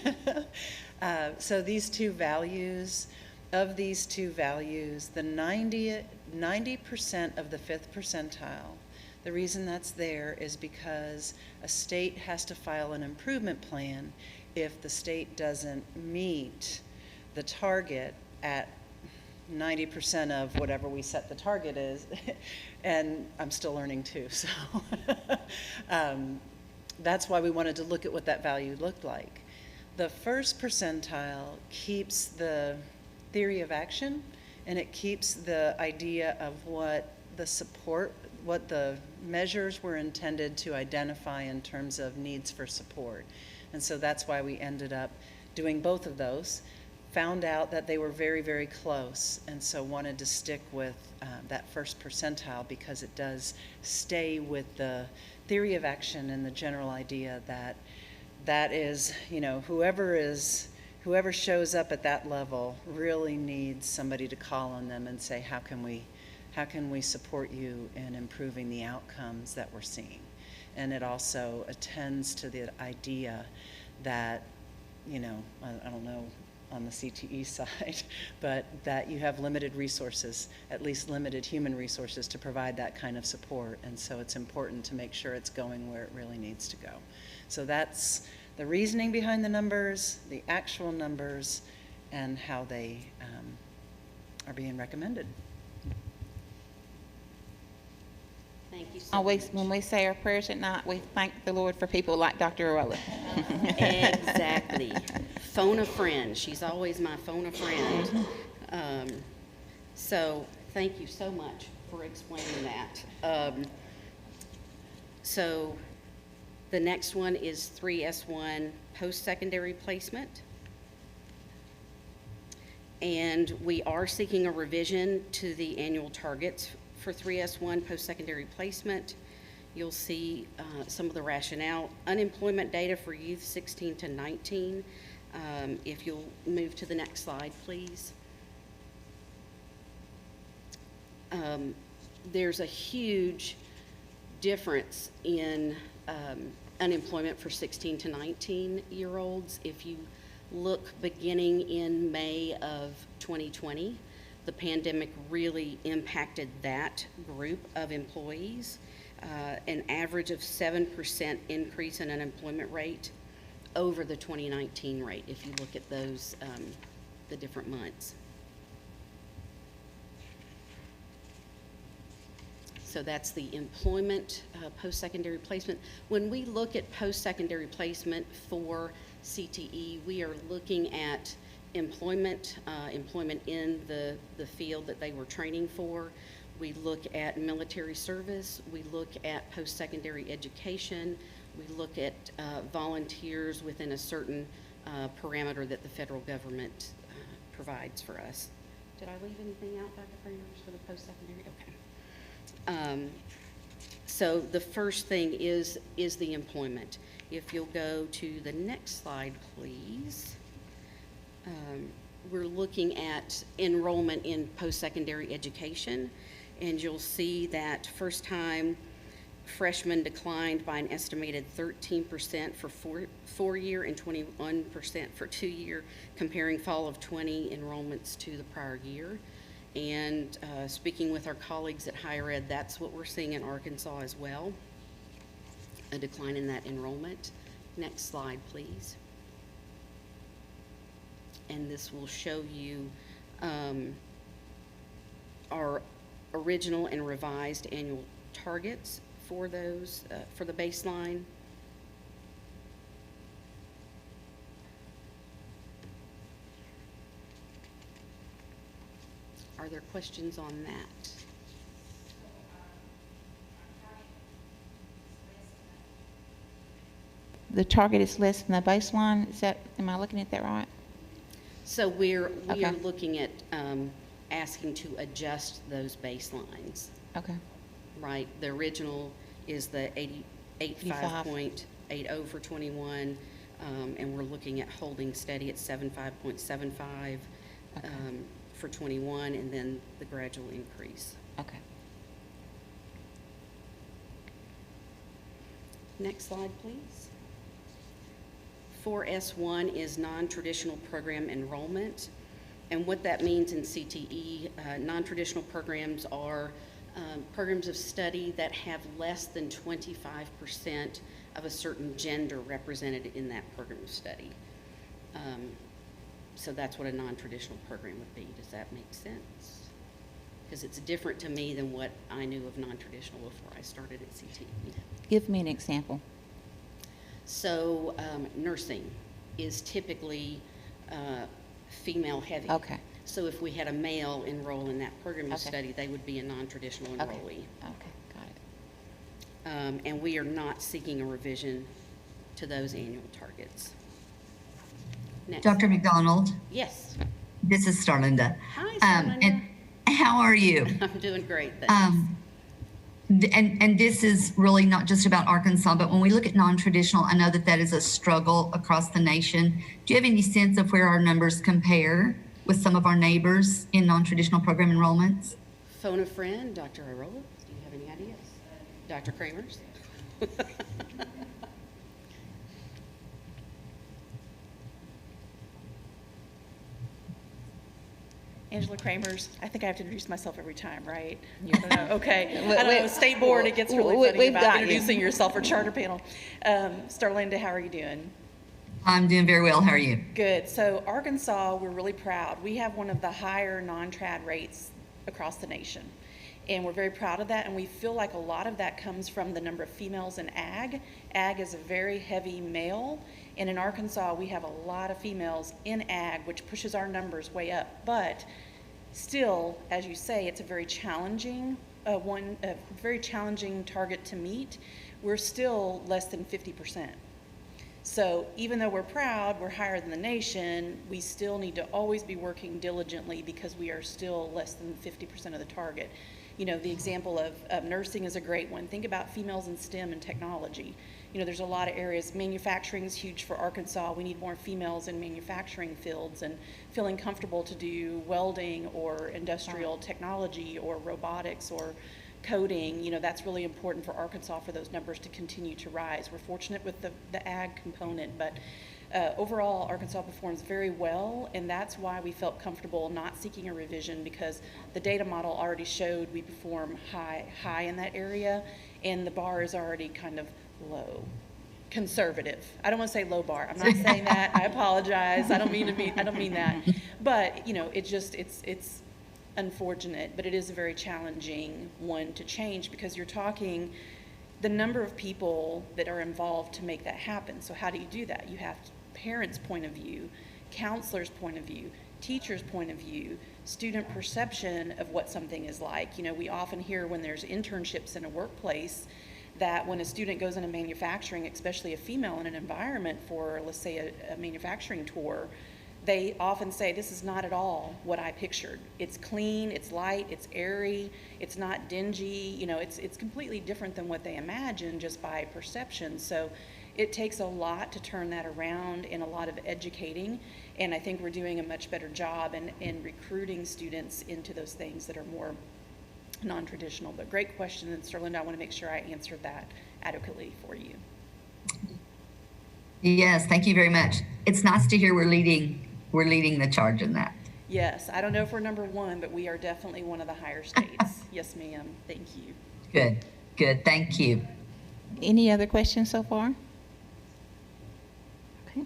So these 2 values, of these 2 values, the 90% of the 5th percentile, the reason that's there is because a state has to file an improvement plan if the state doesn't meet the target at 90% of whatever we set the target is. And I'm still learning too, so that's why we wanted to look at what that value looked like. The 1st percentile keeps the theory of action, and it keeps the idea of what the measures were intended to identify in terms of needs for support. And so that's why we ended up doing both of those. Found out that they were very, very close, and so wanted to stick with that 1st percentile because it does stay with the theory of action and the general idea that is, you know, whoever shows up at that level really needs somebody to call on them and say, how can we support you in improving the outcomes that we're seeing? And it also attends to the idea that, you know, I don't know on the CTE side, but that you have limited resources, at least limited human resources to provide that kind of support. And so it's important to make sure it's going where it really needs to go. So that's the reasoning behind the numbers, the actual numbers, and how they are being recommended. Thank you so Always, much. when we say our prayers at night, we thank the Lord for people like Dr. Arola. Exactly. Phone a friend. She's always my phone a friend. So thank you so much for explaining that. So the next one is 3S1 post-secondary placement. And we are seeking a revision to the annual targets for 3S1 post-secondary placement. You'll see some of the rationale. Unemployment data for youth 16 to 19. If you'll move to the next slide, please. There's a huge difference in unemployment for 16 to 19-year-olds. If you look beginning in May of 2020, the pandemic really impacted that group of employees. An average of 7% increase in unemployment rate over the 2019 rate, if you look at those, the different months. So that's the employment post-secondary placement. When we look at post-secondary placement for CTE, we are looking at employment in the field that they were training for. We look at military service. We look at post-secondary education. We look at volunteers within a certain parameter that the federal government provides for us. Did I leave anything out, Dr. Framers, for the post-secondary? Okay. So the first thing is the employment. If you'll go to the next slide, please. We're looking at enrollment in post-secondary education, and you'll see that first-time freshmen declined by an estimated 13% for four-year and 21% for two-year, comparing fall of 20 enrollments to the prior year. And speaking with our colleagues at higher ed, that's what we're seeing in Arkansas as well, a decline in that enrollment. Next slide, please. And this will show you our original and revised annual targets for those, for the baseline. Are there questions on that? The target is less than the baseline. Is that, am I looking at that right? So we are Okay. looking at asking to adjust those baselines, Okay. right? The original is the 85.80 for 21, and we're looking at holding steady at 75.75 for 21, and then the gradual increase. Okay. Next slide, please. 4S1 is non-traditional program enrollment. And what that means in CTE, non-traditional programs are programs of study that have less than 25% of a certain gender represented in that program of study. So that's what a non-traditional program would be. Does that make sense? Because it's different to me than what I knew of non-traditional before I started at CTE. Give me an example. So nursing is typically female heavy. Okay. So if we had a male enroll in that program of Okay. study, they would be a non-traditional Okay. enrollee. Okay, got it. And we are not seeking a revision to those annual targets. Next. Dr. McDonald, Yes. this is Starlinda. Hi, Starlinda. And how are you? I'm doing great, thanks. And this is really not just about Arkansas, but when we look at non-traditional, I know that that is a struggle across the nation. Do you have any sense of where our numbers compare with some of our neighbors in non-traditional program enrollments? Phone a friend, Dr. Arola. Do you have any ideas? Dr. Kramers? Angela Kramers. I think I have to introduce myself every time, right? You I don't know. Okay. I don't know. State board, it gets really funny we've about got you. introducing yourself or charter panel. Starlinda, how are you doing? I'm doing very well. How are you? Good. So Arkansas, we're really proud. We have one of the higher non-trad rates across the nation. And we're very proud of that. And we feel like a lot of that comes from the number of females in ag. Ag is a very heavy male. And in Arkansas, we have a lot of females in ag, which pushes our numbers way up. But still, as you say, it's a very challenging very challenging target to meet. We're still less than 50%. So even though we're proud, we're higher than the nation, we still need to always be working diligently because we are still less than 50% of the target. You know, the example of nursing is a great one. Think about females in STEM and technology. You know, there's a lot of areas. Manufacturing is huge for Arkansas. We need more females in manufacturing fields and feeling comfortable to do welding or industrial technology or robotics or coding. You know, that's really important for Arkansas for those numbers to continue to rise. We're fortunate with the ag component, but overall, Arkansas performs very well, and that's why we felt comfortable not seeking a revision, because the data model already showed we perform high in that area, and the bar is already kind of low. Conservative. I don't want to say low bar. I'm not saying that. I apologize. I don't mean that. But, you know, it's unfortunate, but it is a very challenging one to change, because you're talking the number of people that are involved to make that happen. So how do you do that? You have parents' point of view, counselors' point of view, teachers' point of view, student perception of what something is like. You know, we often hear when there's internships in a workplace that when a student goes into manufacturing, especially a female in an environment for, let's say, a manufacturing tour, they often say, this is not at all what I pictured. It's clean, it's light, it's airy, it's not dingy, you know, it's completely different than what they imagine just by perception. So it takes a lot to turn that around and a lot of educating, and I think we're doing a much better job in recruiting students into those things that are more non-traditional. But great question, and Sterlinda, I want to make sure I answered that adequately for you. Yes, thank you very much. It's nice to hear we're leading the charge in that. Yes, I don't know if we're number one, but we are definitely one of the higher states. Yes, ma'am. Thank you. Good. Thank you. Any other questions so far? Okay.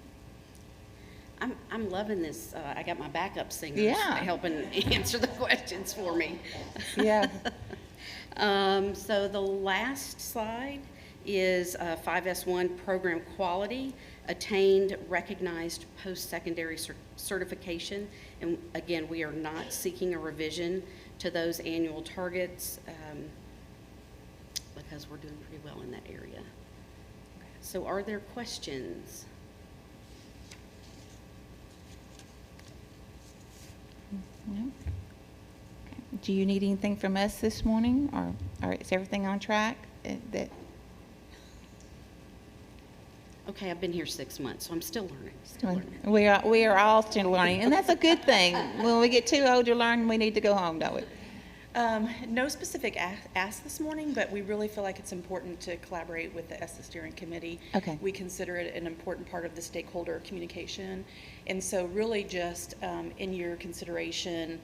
I'm loving this. I got my backup singers Yeah. helping answer the questions for me. Yeah. So the last slide is 5S1 program quality, attained recognized post-secondary certification. And again, we are not seeking a revision to those annual targets because we're doing pretty well in that area. So are there questions? No? Okay. Do you need anything from us this morning, or is everything on track? Okay, I've been here 6 months, so I'm still learning. We are all still learning, and that's a good thing. When we get too old to learn, we need to go home, don't we? No specific ask this morning, but we really feel like it's important to collaborate with the ESSA steering committee. Okay. We consider it an important part of the stakeholder communication. And so really just in your consideration,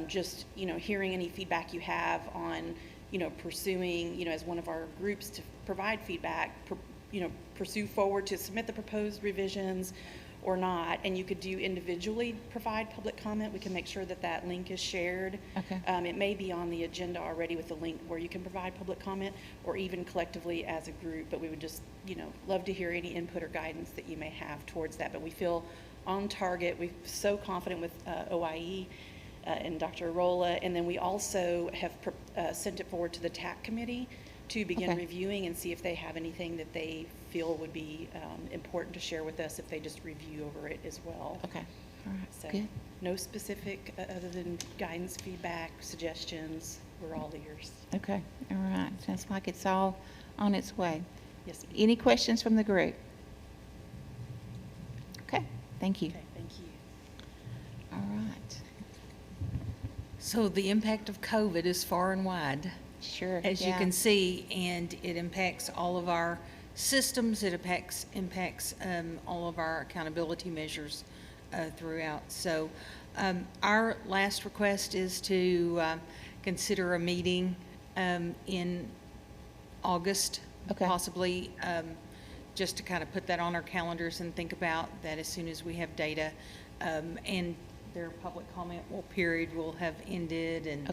just, you know, hearing any feedback you have on, you know, pursuing, you know, as one of our groups to provide feedback, you know, pursue forward to submit the proposed revisions or not, and you could do individually provide public comment. We can make sure that that link is shared. Okay. It may be on the agenda already with the link where you can provide public comment, or even collectively as a group, but we would just, you know, love to hear any input or guidance that you may have towards that. But we feel on target. We're so confident with OIE and Dr. Arola, and then we also have sent it forward to the TAC committee to begin reviewing and see if they have anything that they feel would be important to share with us if they just review over it as well. Okay. All right. So Good. no specific other than guidance, feedback, suggestions. We're all ears. Okay. All right. Sounds like it's all on its way. Yes, ma'am. Any questions from the group? Okay. Thank you. Okay, thank you. All right. So the impact of COVID is far and wide, Sure. as you can see, and it impacts all of our systems. It impacts all of our accountability measures throughout. So our last request is to consider a meeting in August, possibly, just to kind of put that on our calendars and think about that as soon as we have data. And their public comment period will have ended, and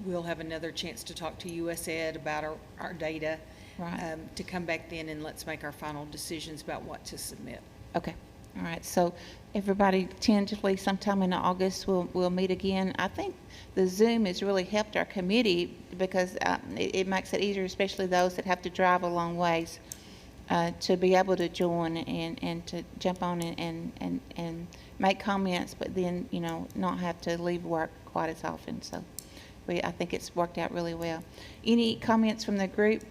we'll have another chance to talk to US Ed about our data, to come back then and let's make our final decisions about what to submit. Okay. All right. So everybody tentatively sometime in August we'll meet again. I think the Zoom has really helped our committee because it makes it easier, especially those that have to drive a long ways, to be able to join and to jump on and make comments, but then, you know, not have to leave work quite as often. So I think it's worked out really well. Any comments from the group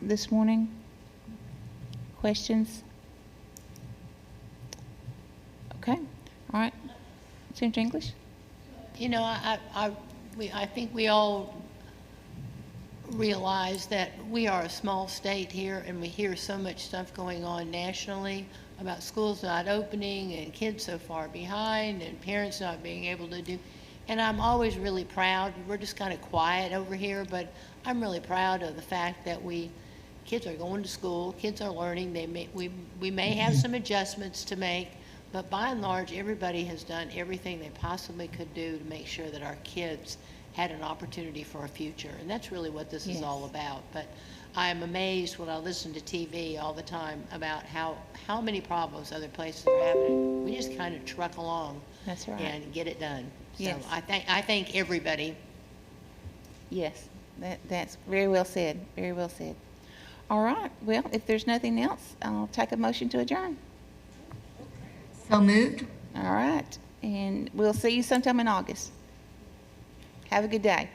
this morning? Questions? Okay. All right. Senator English? You know, I think we all realize that we are a small state here, and we hear so much stuff going on nationally about schools not opening and kids so far behind and parents not being able to do. And I'm always really proud. We're just kind of quiet over here, but I'm really proud of the fact that kids are going to school, kids are learning. We may have some adjustments to make, but by and large, everybody has done everything they possibly could do to make sure that our kids had an opportunity for a future. And that's really what this is all about. But I am amazed when I listen to TV all the time about how many problems other places are having. We just kind of truck along. That's right. And get it done. Yes. So I thank everybody. Yes, that's very well said, very well said. All right, well, if there's nothing else, I'll take a motion to adjourn. So moved. All right, and we'll see you sometime in August. Have a good day.